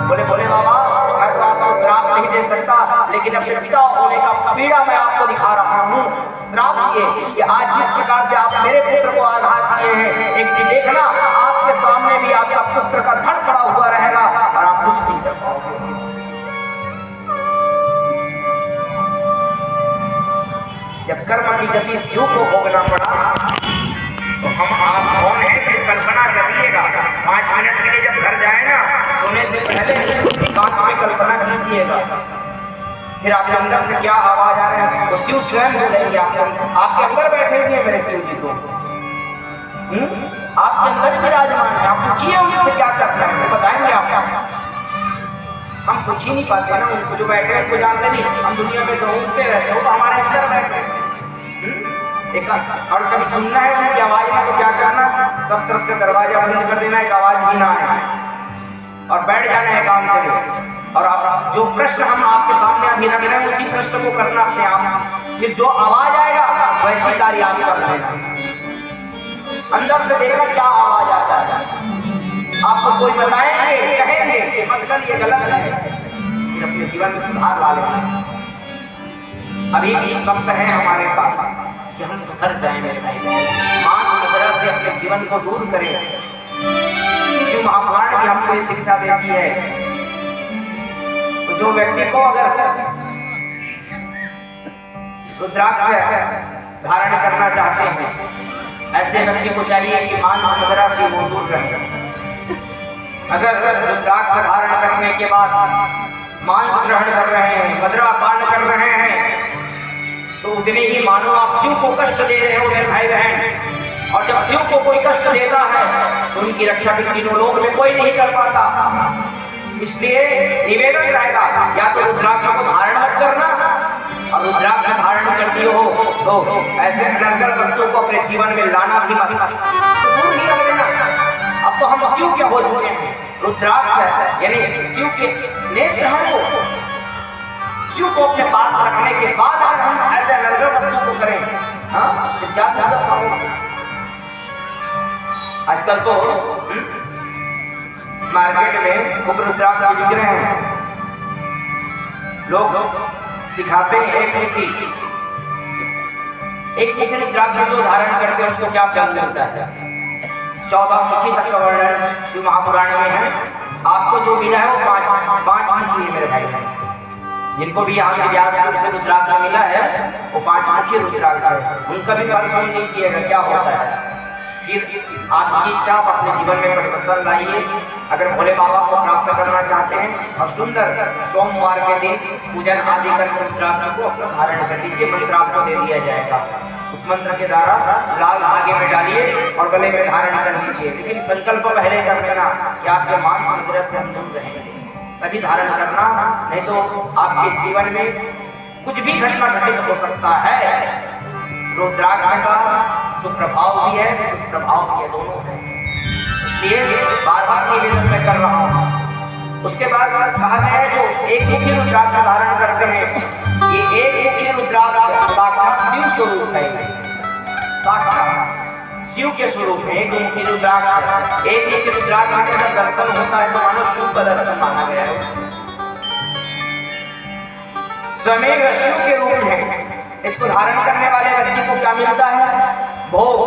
Speaker 2: बोले बोले बाबा मैं तो आपको श्राप नहीं दे सकता, लेकिन अपने पिता होने का पीड़ा मैं आपको दिखा रहा हूँ। श्राप दिए कि आज जिस प्रकार से आप मेरे पुत्र को आघात किए हैं, एक दिन देखना आपके सामने भी आपका पुत्र का धड़ पड़ा हुआ रहेगा और आप कुछ नहीं कर पाओगे। जब कर्म की गति शिव को भोगना पड़ा, तो हम आप कौन है फिर कल्पना करिएगा। 5 मिनट के लिए जब घर जाए ना, सोने से पहले एकांत में कल्पना कीजिएगा, फिर आपके अंदर से क्या आवाज आ रहा है, तो शिव स्वयं बोलेंगे आपके अंदर बैठे हुए मेरे शिव जी को, आपके अंदर विराजमान है। आप पूछिए उनसे क्या करना है, वो बताएंगे आपको। हम पूछ ही नहीं पाते ना उनको, जो बैठे हैं उनको जानते नहीं, हम दुनिया में तो उठते रहते हो, तो हमारे अंदर बैठे एक। और कभी सुनना है उनकी आवाज में तो क्या करना, सब तरफ से दरवाजा बंद कर देना, एक आवाज भी ना आए, और बैठ जाना है काम के लिए। और आप जो प्रश्न हम आपके सामने अभी रख रहे हैं, उसी प्रश्न को करना अपने आप। ये जो आवाज आएगा वैसी कार्य आप कर लेना, अंदर से देखना क्या आवाज आता है। आपको कोई बताएंगे, कहेंगे मत कर, ये गलत है, फिर अपने जीवन में सुधार ला लेना। अभी भी वक्त है हमारे पास कि हम सुधर जाएं मेरे भाई। मांस मदिरा से अपने जीवन को दूर करें। शिव महापुराण भी हमको ये शिक्षा देती है। तो जो व्यक्ति को अगर रुद्राक्ष धारण करना चाहते हैं, ऐसे व्यक्ति को चाहिए कि मांस मदिरा से वो दूर रहे। अगर रुद्राक्ष धारण करने के बाद मांस ग्रहण कर रहे हैं, मदिरा पान कर रहे हैं, तो उतने ही मानो आप शिव को कष्ट दे रहे हो मेरे भाई बहन। और जब शिव को कोई कष्ट देता है तो उनकी रक्षा भी तीनों लोक में कोई नहीं कर पाता। इसलिए निवेदन रहेगा, या तो रुद्राक्ष को धारण मत करना, और रुद्राक्ष धारण करती हो तो ऐसे नरकल वस्तु को अपने जीवन में लाना भी मत, तो दूर ही रख देना। अब तो हम शिव के हो चुके हैं, रुद्राक्ष यानी शिव के नेत्र हैं, वो शिव को अपने पास रखने के बाद अगर हम ऐसे नरकल वस्तु को करें, तो क्या ज्यादा होगा। आजकल तो मार्केट में खूब रुद्राक्ष बिक रहे हैं, लोग दिखाते हैं एक मुखी रुद्राक्ष जो धारण करते हैं उसको क्या फल मिलता है। 14 मुखी तक का वर्णन शिव महापुराण में है। आपको जो मिला है वो 5 मुखी मेरे भाई है। जिनको भी यहाँ से व्यास से रुद्राक्ष मिला है वो 5 मुखी रुद्राक्ष है। उनका भी फल सुन लीजिएगा क्या होता है। फिर आपकी इच्छा आप अपने जीवन में परिवर्तन लाइए। अगर भोले बाबा को प्राप्त करना चाहते हैं और सुंदर सोमवार के दिन पूजन आदि कर रुद्राक्ष को अपना धारण कर लीजिए, मंत्र आपको दे दिया जाएगा। उस मंत्र के द्वारा लाल धागे में डालिए और गले में धारण कर लीजिए। लेकिन संकल्प पहले कर लेना कि आज से मांस मदिरा से हम दूर रहेंगे, तभी धारण करना, नहीं तो आपके जीवन में कुछ भी घटना घटित हो सकता है। रुद्राक्ष का सुप्रभाव भी है, दुष्प्रभाव भी है, दोनों है। इसलिए बार बार निवेदन मैं कर रहा हूँ। उसके बाद कहा गया है जो एक मुखी रुद्राक्ष धारण करते हैं, ये एक मुखी रुद्राक्ष साक्षात शिव स्वरूप है, साक्षात शिव के स्वरूप में एक मुखी रुद्राक्ष। एक मुखी रुद्राक्ष का जब दर्शन होता है तो मानो शिव का दर्शन माना गया है, स्वयं शिव के रूप में। इसको धारण करने वाले व्यक्ति को क्या मिलता है? भोग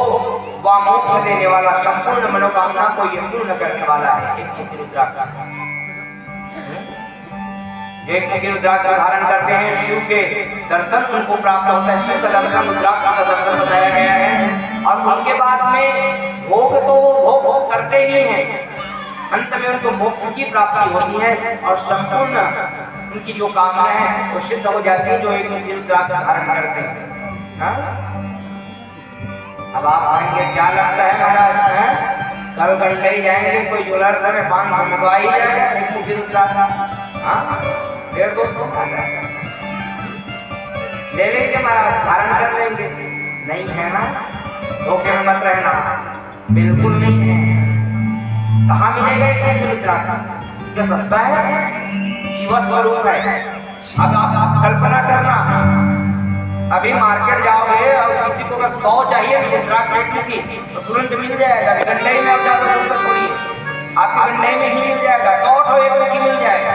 Speaker 2: व मोक्ष देने वाला, संपूर्ण मनोकामना को ये पूर्ण करने वाला है एक मुखी रुद्राक्ष। जो एक मुखी रुद्राक्ष धारण करते हैं शिव के दर्शन उनको प्राप्त होता है। शिव का दर्शन रुद्राक्ष का दर्शन बताया गया है। और उनके बाद में भोग तो वो भोग करते ही हैं, अंत में उनको मोक्ष की प्राप्ति होती है और संपूर्ण उनकी जो कामनाएं हैं वो सिद्ध हो जाती है जो एक मुखी रुद्राक्ष धारण करते हैं। अब आप आएंगे, क्या लगता है महाराज, कल घंटे ही जाएंगे, कोई ज्वेलर्स में 500 में तो आ ही जाएगा एक मुखी रुद्राक्ष, 150-200 ले लेंगे महाराज, धारण कर लेंगे। नहीं है ना, धोखे में मत रहना, बिल्कुल नहीं है। कहाँ मिलेगा एक मुखी रुद्राक्ष? क्या सस्ता है? शिव स्वरूप है। अब आप कल्पना करना, अभी मार्केट जाओगे और किसी को अगर 100 चाहिए रुद्राक्ष एक मुखी तो तुरंत मिल जाएगा, घंटे ही में आप जाकर उसको छोड़िए, आपके घंटे में ही मिल जाएगा, 100 तो एक मुखी मिल जाएगा।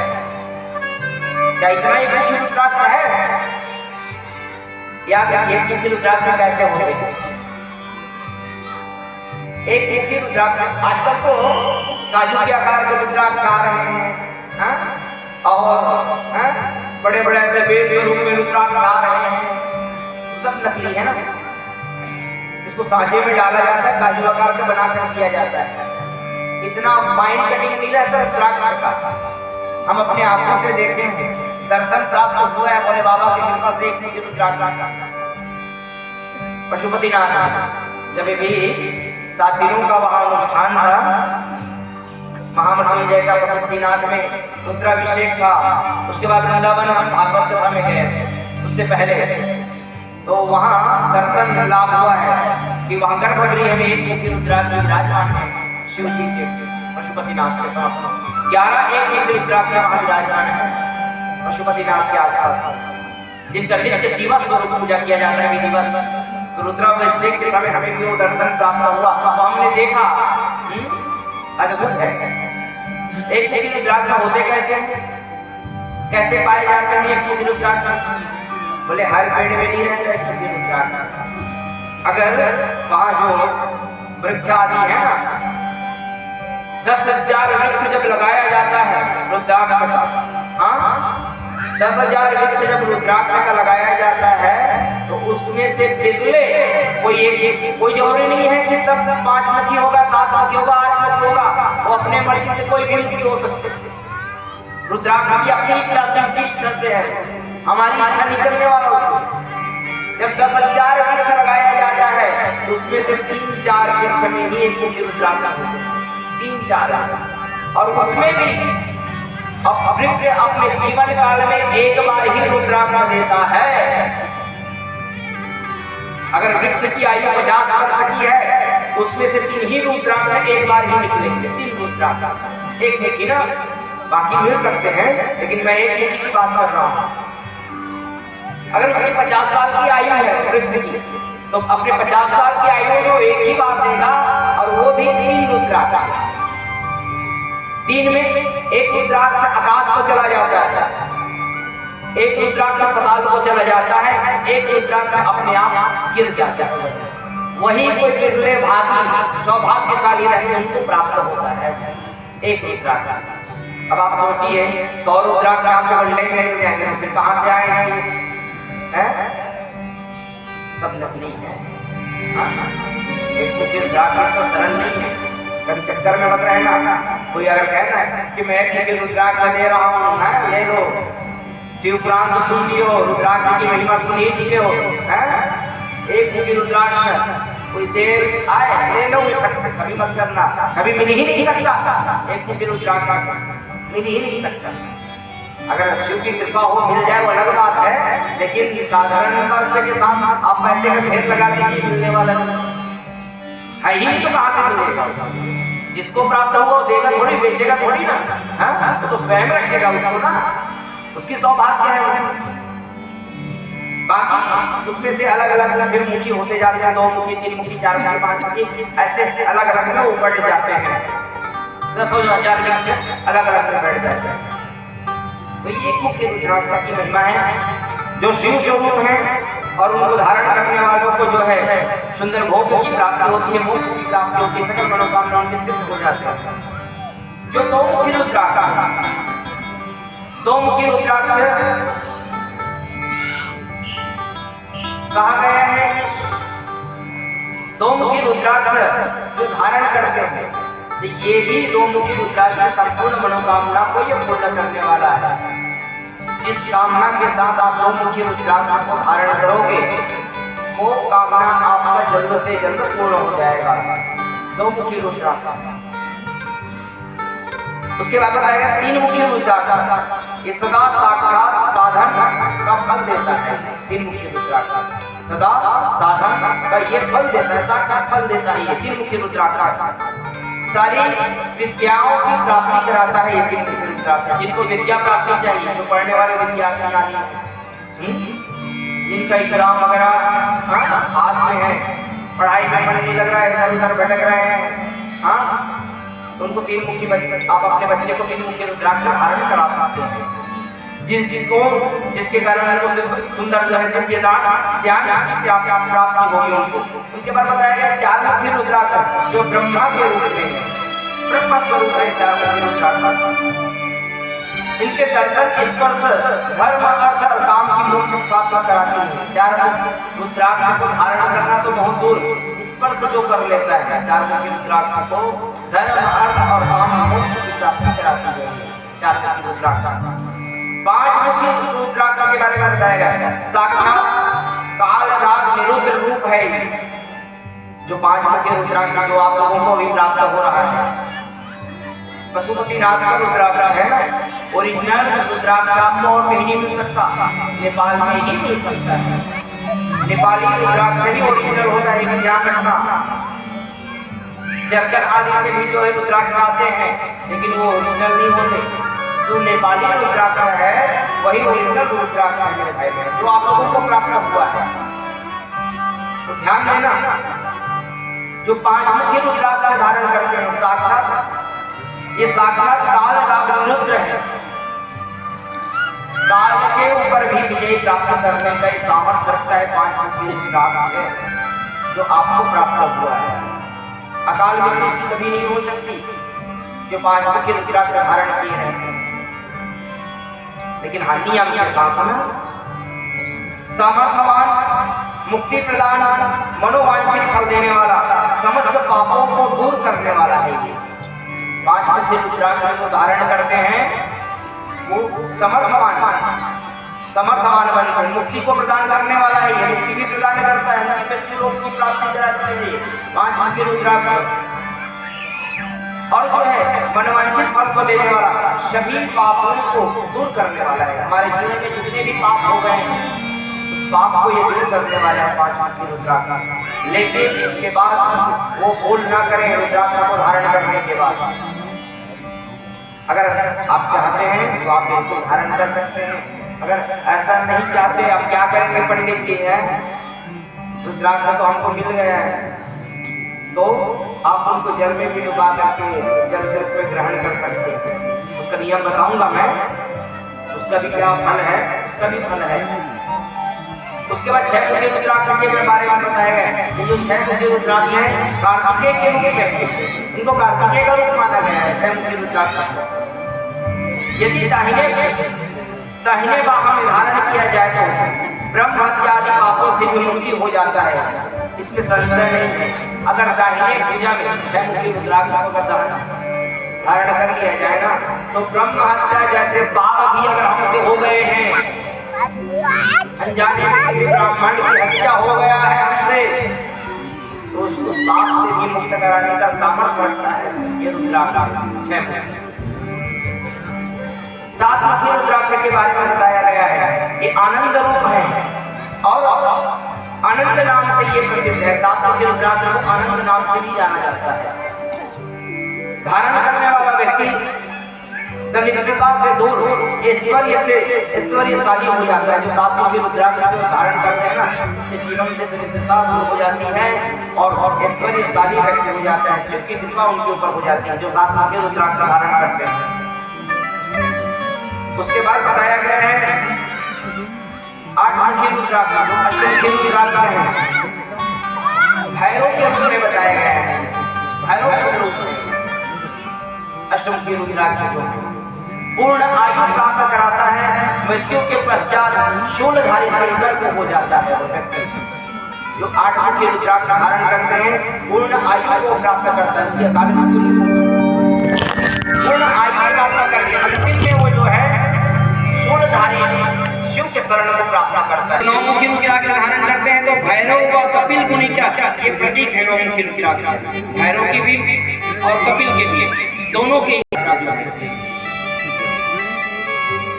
Speaker 2: क्या इतना ही मुखी रुद्राक्ष है? या एक मुखी रुद्राक्ष कैसे हो गए? एक मुखी रुद्राक्ष आजकल तो काजू के आकार के रुद्राक्ष आ रहे हैं, और बड़े बड़े ऐसे बेट स्वरूप में रुद्राक्ष आ रहे हैं, सब नकली है ना। इसको सांचे में डाला जाता है, काजू आकार के बना कर दिया जाता है। इतना माइंड कटिंग नहीं रहता रुद्राक्ष का। हम अपने आंखों से देखे हैं, दर्शन प्राप्त हुआ है भोले बाबा की कृपा से एक मुखी रुद्राक्ष का। पशुपतिनाथ जब भी 7 दिनों का वहां अनुष्ठान था, महामृत्युंजय का पशुपतिनाथ में रुद्राभिषेक था। उसके बाद वृंदावन हम भागवत सभा में गए थे, उससे पहले तो वहाँ दर्शन लाभ हुआ है कि वहाँ गर्भगृह में एक मुखी रुद्राक्ष विराजमान है शिव जी के पशुपतिनाथ के साथ। 11 एक मुखी रुद्राक्ष वहाँ विराजमान है पशुपतिनाथ के आसपास, जिनका नित्य शिवा स्वरूप पूजा किया जाता है विधिवत। तो रुद्राभिषेक के समय हमें भी वो दर्शन प्राप्त हुआ, तो हमने देखा अद्भुत है। एक मुखी रुद्राक्ष होते कैसे पाए जाते हैं एक मुखी रुद्राक्ष? बोले हर पेड़ में नहीं रहता है मुखी रुद्राक्ष। अगर वहाँ जो वृक्ष आदि है ना, 10,000 वृक्ष जब लगाया जाता है रुद्राक्ष का, 10,000 वृक्ष जब रुद्राक्ष का लगाया जाता है तो उसमें से बिरले कोई जरूरी नहीं है कि सब 5 मुखी होगा, 7 मुखी होगा, 8 मुखी होगा, वो अपने मर्जी से कोई भी मुखी हो सकते हैं। रुद्राक्ष की अपनी इच्छा से, उनकी इच्छा से है, हमारी इच्छा नहीं करने वाला उसको। जब 10,000 वृक्ष लगाया जाता है तो उसमें से 3-4 वृक्ष में ही एक मुखी रुद्राक्ष होते हैं, 3-4। और उसमें भी अब वृक्ष अपने जीवन काल में एक बार ही रुद्राक्ष देता है। अगर वृक्ष की आयु 50 वर्ष की है उसमें से 3 ही रुद्राक्ष एक बार ही निकलेंगे, 3 रुद्राक्ष, एक मुखी ना, बाकी मिल सकते हैं लेकिन मैं एक मुखी की बात कर रहा हूँ। अगर उसकी 50 साल की आयु है वृक्ष की तो अपने 50 साल की आयु में वो एक ही बार देगा, और वो भी 3 रुद्राक्ष। 3 में एक रुद्राक्ष आकाश को चला जाता है, एक रुद्राक्ष पताल को चला जाता है, एक रुद्राक्ष अपने आप गिर जाता है। वही कोई बिरले भागी सौभाग्यशाली रहते उनको प्राप्त होता है एक रुद्राक्ष। अब आप सोचिए 100 रुद्राक्ष आपके बंडे में नहीं जाएंगे तो फिर कहाँ से आएंगे? सब नकली है। एक मुखी रुद्राक्ष तो सरल नहीं है, कभी चक्कर में मत रहना। कोई अगर कहना है कि मैं एक मुखी रुद्राक्ष दे रहा हूँ, ले लो, शिव पुराण तो सुन लियो, रुद्राक्ष की महिमा सुन ही चुके हो, एक मुखी रुद्राक्ष कोई देर आए ले लो, कभी मत करना, कभी मिल ही नहीं सकता। एक मुखी रुद्राक्ष मिल ही नहीं सकता। अगर शिव की कृपा हो मिल जाए वो अलग बात है, लेकिन साधारण पैसे के साथ आप पैसे का ढेर लगा दीजिए, मिलने वाला है ही नहीं तो कहाँ से मिलेगा? जिसको प्राप्त होगा वो देगा थोड़ी, बेचेगा थोड़ी ना, हाँ तो स्वयं रखेगा उसको ना, उसकी सौभाग्य है वो। बाकी उसमें से अलग अलग फिर मुखी होते जाते हैं, 2 मुखी, 3 मुखी, 4 मुखी, 5 मुखी, ऐसे अलग अलग में वो बढ़ जाते हैं, 10,000 वृक्ष अलग अलग में बैठ जाते हैं। तो ये मुख्य रुद्राक्ष की महिमा है, जो शिव स्वरूप है और उनको धारण करने वालों को जो है सुंदर भोग की प्राप्ति होती है, मोक्ष की प्राप्ति होती है, सकल मनोकामना उनके सिद्ध हो जाते हैं। जो 2 मुखी रुद्राक्ष, 2 मुखी रुद्राक्ष कहा गया है, 2 मुखी रुद्राक्ष जो धारण करते हैं, तो ये भी 2 मुखी रुद्राक्ष संपूर्ण मनोकामना को ये पूर्ण करने वाला है। जिस कामना के साथ आप 2 मुखी रुद्राक्ष को धारण करोगे, वो कामना आपका जल्द से जल्द पूर्ण हो जाएगा। 2 मुखी रुद्राक्ष। उसके बाद बताएगा 3 मुखी रुद्राक्ष, ये सदा साक्षात साधन का फल देता है। 3 मुखी रुद्राक्ष सदा साधन का ये फल देता है, साक्षात फल देता है ये 3 मुखी रुद्राक्ष। सारी विद्याओं की प्राप्ति कराता है ये 3 मुखी रुद्राक्ष। जिनको विद्या प्राप्ति चाहिए, जो पढ़ने वाले विद्यार्थी आदि, जिनका एग्जाम वगैरह हाथ में है, पढ़ाई में मन नहीं लग रहा है, इधर उधर भटक रहे हैं, तो उनको 3 मुखी आप अपने बच्चे को 3 मुखी रुद्राक्ष धारण करा सकते हैं। जिसके कारण उनको सुंदर जो है ज्ञान की प्राप्ति होगी उनको। उनके बाद बताया गया 4 मुखी रुद्राक्ष जो ब्रह्मा के रूप में, ब्रह्मा स्वरूप है 4 मुखी रुद्राक्ष। इनके दर्शन स्पर्श धर्म अर्थ और काम की मोक्ष प्राप्त कराती है। 4 रुद्राक्ष को धारण करना तो बहुत दूर, स्पर्श जो कर लेता है 4 मुखी रुद्राक्ष को धर्म अर्थ और काम मोक्ष की प्राप्ति कराती है 4 मुखी रुद्राक्ष। 5 मुखी रुद्राक्ष के बारे में बताया गया, साक्षात काल राग निरुद्र रूप है जो 5 मुखी रुद्राक्ष जो आप लोगों को भी प्राप्त हो रहा है। पशुपतिनाथ का रुद्राक्ष है ना, ओरिजिनल रुद्राक्ष आपको और कहीं नहीं मिल सकता, नेपाल में ही मिल सकता है। नेपाली रुद्राक्ष ही ओरिजिनल होता है, लेकिन ध्यान रखना जरकर आदि से भी जो है रुद्राक्ष आते हैं, लेकिन वो ओरिजिनल नहीं होते। जो नेपाली रुद्राक्ष है वही ओरिजिनल रुद्राक्ष है मेरे भाई बहन, जो आप लोगों को प्राप्त हुआ है। तो ध्यान देना, जो 5 मुखी रुद्राक्ष धारण करते हैं साक्षात, ये साक्षात काल राग निरुद्र है। काल के ऊपर भी विजय प्राप्त करने का सामर्थ्य रखता है 5 मुखी रुद्राक्ष जो आपको प्राप्त हुआ है। अकाल मृत्यु की कभी नहीं हो सकती जो 5 मुखी रुद्राक्ष धारण किए रहते हैं। लेकिन हाँ नियम के साथ ना, सामर्थ्यवान, मुक्ति प्रदान, मनोवांछित फल देने वाला, समस्त पापों को दूर करने वाला है ये 5 मुखी रुद्राक्ष जो धारण करते हैं वो समर्थवान बनकर मुक्ति को प्रदान करने वाला है। ये मुक्ति भी प्रदान करता है, नित्य लोक की प्राप्ति कराते हैं 5 मुखी रुद्राक्ष। और जो है मनोवांछित फल को देने वाला, सभी पापों को दूर करने वाला है। हमारे जीवन में जितने भी पाप हो गए हैं उस पाप को ये दूर करने वाला है 5 मुखी रुद्राक्ष। लेकिन इसके बाद वो भूल ना करें रुद्राक्ष को धारण करने के बाद। अगर आप चाहते हैं तो आप इसको धारण कर सकते हैं, अगर ऐसा नहीं चाहते आप क्या करेंगे पंडित जी है, रुद्राक्ष तो हमको मिल गया है, तो आप उनको जल में भी डुबा करके जल जल पे ग्रहण कर सकते हैं। उसका नियम बताऊंगा मैं, उसका भी क्या फल है, उसका भी फल है। उसके बाद 6 मुखी रुद्राक्ष के बारे में बताया गया है। ये जो 6 मुखी रुद्राक्ष है कार्तिकेय के रूप में, इनको कार्तिकेय का रूप माना गया है 6 मुखी रुद्राक्ष। यदि दाहिने बाह में धारण किया जाए तो ब्रह्म हत्या आदि पापों से भी मुक्ति हो जाता है, इसमें संशय नहीं है। अगर दाहिने भुजा में 6 मुखी रुद्राक्ष को धारण कर लिया जाए ना, तो ब्रह्म हत्या जैसे पाप भी अगर हमसे हो गए हैं, अनजाने में ब्राह्मण की हत्या हो गया है हमसे, तो उस पाप से भी मुक्त कराने का सामर्थ्य रखता है ये रुद्राक्ष 6 मुखी। 7 मुखी रुद्राक्ष के बारे में बताया गया है कि आनंद रूप है और आनंद नाम से ये प्रसिद्ध है। 7 मुखी रुद्राक्ष को आनंद नाम से भी जाना जाता है। धारण करने वाला व्यक्ति दरिद्रता से दूर ऐश्वर्यशाली हो जाता है। जो सातों की रुद्राक्ष को धारण करते हैं ना, उसके जीवन से दरिद्रता दूर हो जाती है और ऐश्वर्यशाली व्यक्ति हो जाता है। शिव की कृपा उनके ऊपर हो जाती है जो सातों की रुद्राक्ष धारण करते हैं। उसके बाद बताया गया है 8 मुखी रुद्राक्ष, जो अष्टमुखी रुद्राक्ष है, भैरव के रूप में बताया गया है। भैरव के रूप में अष्टमुखी रुद्राक्ष जो पूर्ण आयु प्राप्त कराता है, मृत्यु के पश्चात शूलधारी शंकर को हो जाता है। वो व्यक्ति जो 8 मुखी रुद्राक्ष धारण करते हैं पूर्ण आयु को प्राप्त करता है। इसलिए पूर्ण आयु प्राप्त करके अंतिम में वो जो है शूलधारी शिव के शरण को प्राप्त करता है। 9 मुखी रुद्राक्ष धारण करते हैं तो भैरव व कपिल मुनि का ये प्रतीक है। 9 मुखी रुद्राक्ष भैरव की भी और कपिल के भी, दोनों के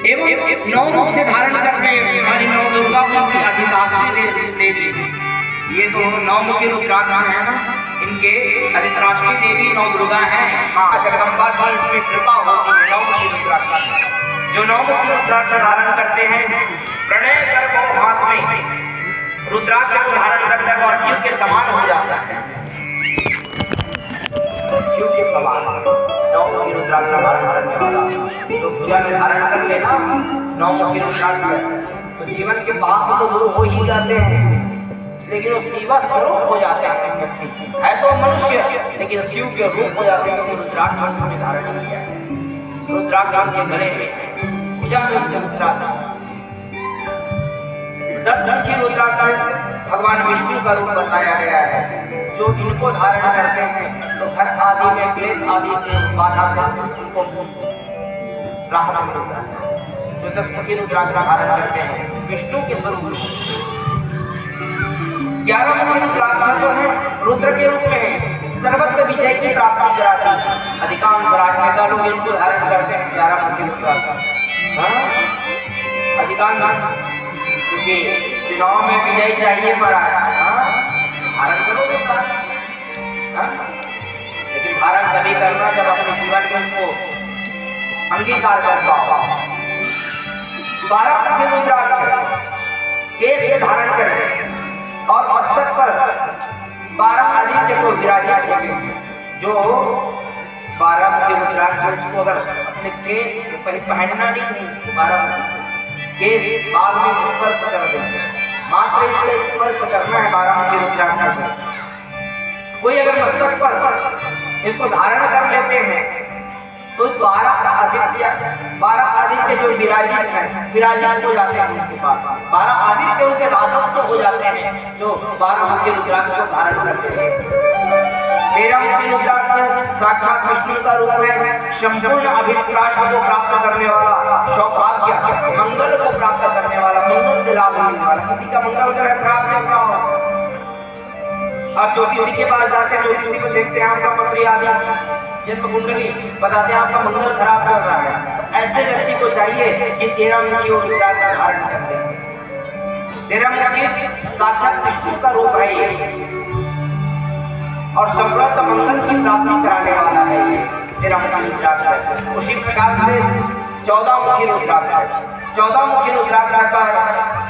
Speaker 2: एवं 9 रूप से धारण करते हैं हमारी 9 दुर्गा की अधिष्ठात्री देवी। ये तो 9 मुखी रुद्राक्ष है ना, इनके अधिष्ठात्री देवी 9 दुर्गा हैं। मां जगदम्बा की इसमें कृपा होती है 9 मुखी रुद्राक्ष। जो 9 मुखी रुद्राक्ष धारण करते हैं, प्रणय कर वो हाथ में रुद्राक्ष को धारण करता है, वो शिव के समान हो जाता है। शिव के समान 9 मुखी रुद्राक्ष धारण करने वाला जो भुजा में धारण कर लेना 9 मुखी रुद्राक्ष, तो जीवन के पाप तो दूर हो ही जाते हैं, लेकिन वो शिवा स्वरूप हो जाते हैं। व्यक्ति है तो मनुष्य, लेकिन शिव के रूप हो जाते हैं क्योंकि रुद्राक्ष उन्होंने धारण किया है। रुद्राक्ष के गले में भुजा में उनके रुद्राक्ष 10 मुखी रुद्राक्ष भगवान विष्णु का रूप बताया गया है। जो इनको धारण करते हैं तो घर आदि में क्लेश आदि से बाधा से उनको राहत मिलता है। जो 10 मुखी रुद्राक्ष धारण करते हैं विष्णु के स्वरूप में। 11 मुखी रुद्राक्ष जो है रुद्र के रूप में सर्वत्र विजय की प्राप्ति कराती है। अधिकांश राजनेता लोग इनको धारण करते हैं 11 मुखी रुद्राक्ष। अधिकांश क्योंकि चुनाव में विजय चाहिए पर धारण करो, लेकिन धारण तभी करना जब अपने जीवन में उसको अंगीकार कर पाओ। 12 मुखी रुद्राक्ष केस के धारण करें और मस्तक पर 12 आदित्य को विराजित करें। जो 12 मुखी रुद्राक्ष उसको अगर अपने केस पहनना नहीं, 12 केस बाल में स्पर्श कर देंगे, मात्र इससे स्पर्श करना है 12 मुखी रुद्राक्ष। कोई अगर मस्तक पर इसको धारण कर लेते हैं तो 12 आदित्य जो विराजित हो जाते हैं उनके पास। 12 आदित्य उनके दासत्व हो जाते हैं जो 12 मुखी रुद्राक्ष को धारण करते हैं। 13 मुखी रुद्राक्ष साक्षात विष्णु का रूप है। संपूर्ण अभिलाष को प्राप्त करने वाला, सौभाग्य मंगल को प्राप्त करने वाला, मंगल से लाभ मिलने वाला। किसी का मंगल ग्रह खराब चल रहा हो, आप ज्योतिषी के पास जाते हैं, ज्योतिषी को देखते हैं आपका पत्री आदि जन्म कुंडली बताते हैं आपका मंगल खराब चल रहा है, तो ऐसे व्यक्ति को चाहिए कि 13 मुखी रुद्राक्ष धारण कर ले। 13 मुखी साक्षात विष्णु का रूप है ये और समृद्ध मंगल की प्राप्ति कराने वाला है ये 13 मुखी रुद्राक्ष। उसी प्रकार से 14 मुखी रुद्राक्ष, 14 मुखी रुद्राक्ष का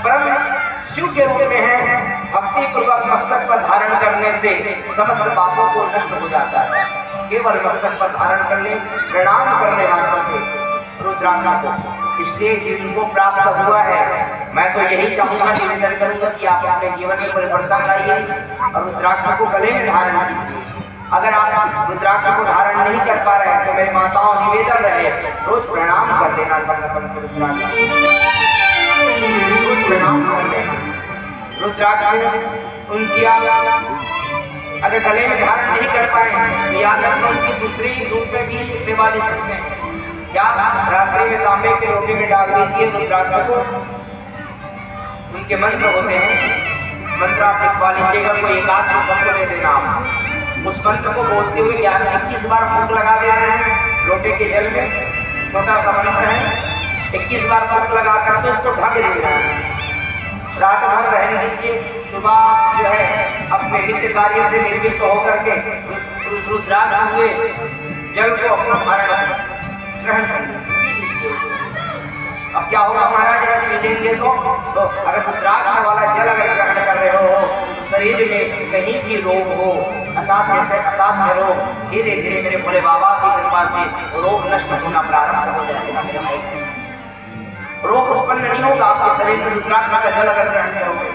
Speaker 2: परम शिव के रूप में है। भक्ति पूर्वक मस्तक पर धारण करने से समस्त पापों को नष्ट हो जाता है। केवल मस्तक पर धारण करने, प्रणाम करने मात्र से रुद्राक्ष को। इसलिए जिनको प्राप्त हुआ है, मैं तो यही चाहूंगा, निवेदन करूंगा कि आप अपने जीवन में परिवर्तन लाइए और रुद्राक्ष को गले में धारण कीजिए। अगर आप रुद्राक्ष को धारण नहीं कर पा रहे हैं तो मेरी माताओं निवेदन रहे, रोज प्रणाम कर देना, कम से रुद्राक्ष रोज प्रणाम कर देना। रुद्राक्ष उनकी अगर गले में धारण नहीं कर पाए तो याद रखना उनकी दूसरी रूप में भी सेवा ले सकते हैं। या रात्रि में तांबे के लोटे में डाल दीजिए रुद्राक्ष को। उनके मंत्र होते हैं, मंत्र आप लिखवा लीजिएगा, कोई एकाध सबको दे देना। आप उस मंत्र को बोलते हुए 21 बार फूंक लगा दे रहे हैं लोटे के जल में। छोटा सा मंत्र है, 21 बार फूंक लगा करके उसको ढक देना है। रात भर रहने दीजिए। सुबह जो है अपने नित्य कार्य से निर्मित होकर के रुद्राक्ष हुए जल को अपना धारण ग्रहण करेंगे। अब क्या होगा महाराज, अगर मिलेंगे तो अगर रुद्राक्ष वाला जल अगर ग्रहण कर रहे हो तो शरीर में कहीं भी रोग हो, असाध्य रोग, धीरे धीरे मेरे भोले बाबा की कृपा से रोग नष्ट होना प्रारंभ हो जाएगा। रोग उत्पन्न नहीं होगा आपके शरीर में रुद्राक्ष का जल अगर ग्रहण करोगे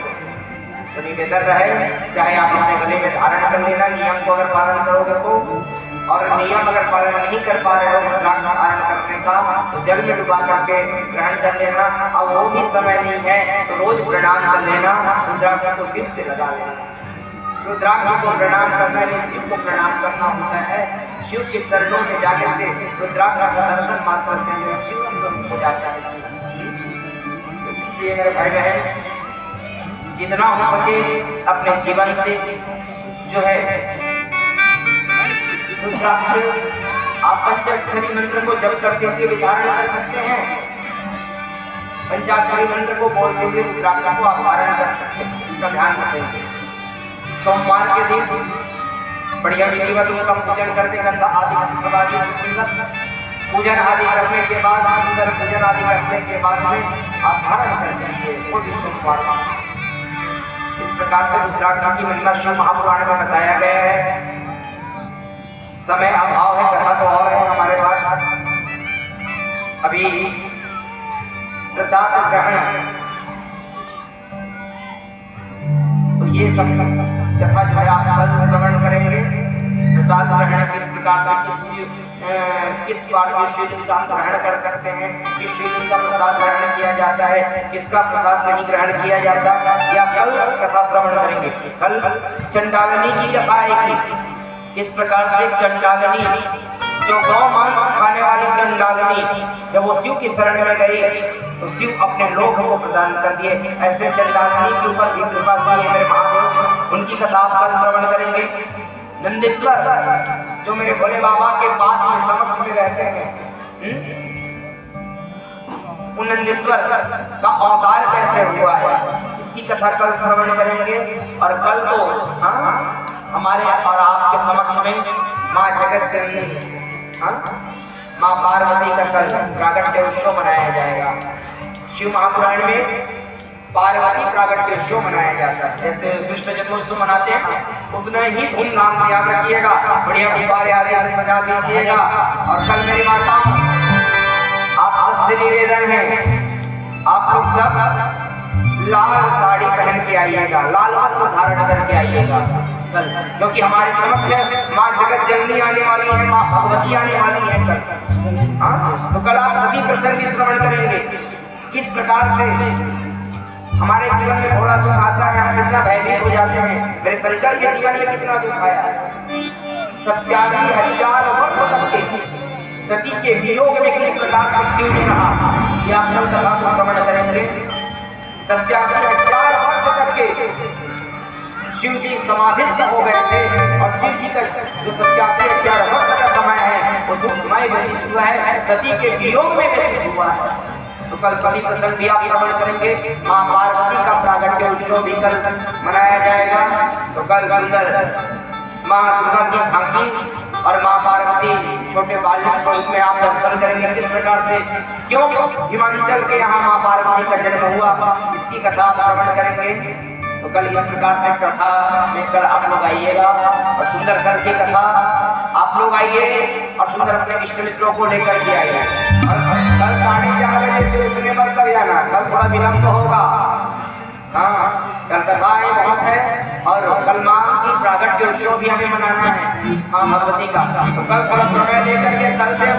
Speaker 2: तो निवेदन रहे, चाहे आप अपने गले में धारण कर लेना, नियम को अगर पालन करोगे तो, और नियम अगर पालन नहीं कर पा रहे हो रुद्राक्ष धारण करने का तो जल में डुबा करके ग्रहण कर लेना। अब वो भी समय नहीं है तो रोज प्रणाम कर लेना, रुद्राक्ष को सिर से लगा लेना। रुद्राक्ष को प्रणाम करना है, शिव को प्रणाम करना होता है। शिव के चरणों में जाने से रुद्राक्ष का दर्शन मात्र से शिव स्वरूप हो जाता है। इसलिए मेरे भाई बहन, जितना हो सके अपने जीवन से जो है रुद्राक्ष आप पंचाक्षरी मंत्र को जप करते हुए विचारण कर सकते हैं। पंचाक्षरी मंत्र को बोलते हुए रुद्राक्ष को आप धारण कर सकते हैं, इसका ध्यान रखेंगे। सोमवार के दिन बढ़िया विधिवत उनका पूजन करते, गंगा आदि पूजन आदि करने के बाद, सुंदर पूजन आदि करने के बाद में आप धारण कर देंगे खुद सोमवार। इस प्रकार से रुद्राक्ष की महिमा शिव महापुराण में बताया गया है। समय अभाव है, कथा तो और है हमारे पास। अभी प्रसाद ग्रहण, तो ये सब कथा जो है आप कल श्रवण करेंगे। प्रसाद ग्रहण किस प्रकार से किस पार्थिव शिवलिंग का ग्रहण कर सकते हैं, किस शिवलिंग का प्रसाद ग्रहण किया जाता है, किसका प्रसाद नहीं ग्रहण किया जाता, या कल कथा श्रवण करेंगे। कल चंडालिनी की कथा आएगी, किस प्रकार से चंडालिनी, जो गौ मांस खाने वाली चंडालिनी, जब वो शिव की शरण में गई तो शिव अपने लोक को प्रदान कर दिए। ऐसे चंडालिनी के ऊपर भी कृपा की है मेरे महादेव, उनकी कथा आप कल श्रवण करेंगे। नंदेश्वर जो मेरे भोले बाबा के पास में समक्ष में रहते हैं, उन नंदेश्वर का अवतार कैसे हुआ है, इसकी कथा कल श्रवण करेंगे। और कल को हमारे और आपके समक्ष में माँ जगत जननी माँ पार्वती का कल प्रागट्य उत्सव मनाया जाएगा। शिव महापुराण में पार्वती प्रागट्य उत्सव मनाया जाता है। जैसे कृष्ण जन्मोत्सव मनाते हैं उतना ही धूमधाम से याद रखिएगा, बढ़िया गुब्बारे आदि से सजा दीजिएगा। और कल मेरी माता आप सबसे निवेदन है, आप लोग सब लाल साड़ी पहन के आइएगा, लाल वस्त्र धारण करके आइएगा कल, क्योंकि हमारे समक्ष माँ जगत जननी आने वाली है, माँ भगवती आने वाली है कल। तो कल आप सभी प्रसंग श्रवण करेंगे, किस प्रकार से हमारे जीवन में थोड़ा दुख आता है, हम कितना भयभीत हो जाते हैं। मेरे शंकर के जीवन में कितना दुख आया, 87,000 वर्ष तक के सती के वियोग में किस प्रकार से शिव ने रहा, ये आप कल कथा को श्रवण करेंगे। 87,000 वर्ष तक के शिव जी समाधिस्थ हो गए थे, और शिव जी का जो 87,000 वर्ष का समय है वो दुखमय व्यतीत हुआ है, सती के वियोग में व्यतीत हुआ है। तो कल सभी प्रसंग भी आप श्रवण करेंगे। माँ पार्वती का प्रागट्य उत्सव भी कल मनाया जाएगा। तो कल सुंदर माँ दुर्गा की झांकी और माँ पार्वती छोटे बालक स्वरूप में आप दर्शन करेंगे। किस प्रकार से क्यों हिमाचल के यहाँ माँ पार्वती का जन्म हुआ, इसकी कथा आप श्रवण करेंगे। तो कल इस प्रकार से कथा लेकर आप लोग आइएगा, और सुंदर कल की कथा आप लोग आइए और सुंदर अपने इष्ट मित्रों को लेकर के आइए। और कल 4:30 बजे से उठने मत कर जाना, कल थोड़ा विलम्ब होगा। कल कथाएं बहुत है, और कल माँ की प्रागट्य उत्सव भी हमें मनाना है, माँ भगवती का। तो कल थोड़ा समय लेकर के कल से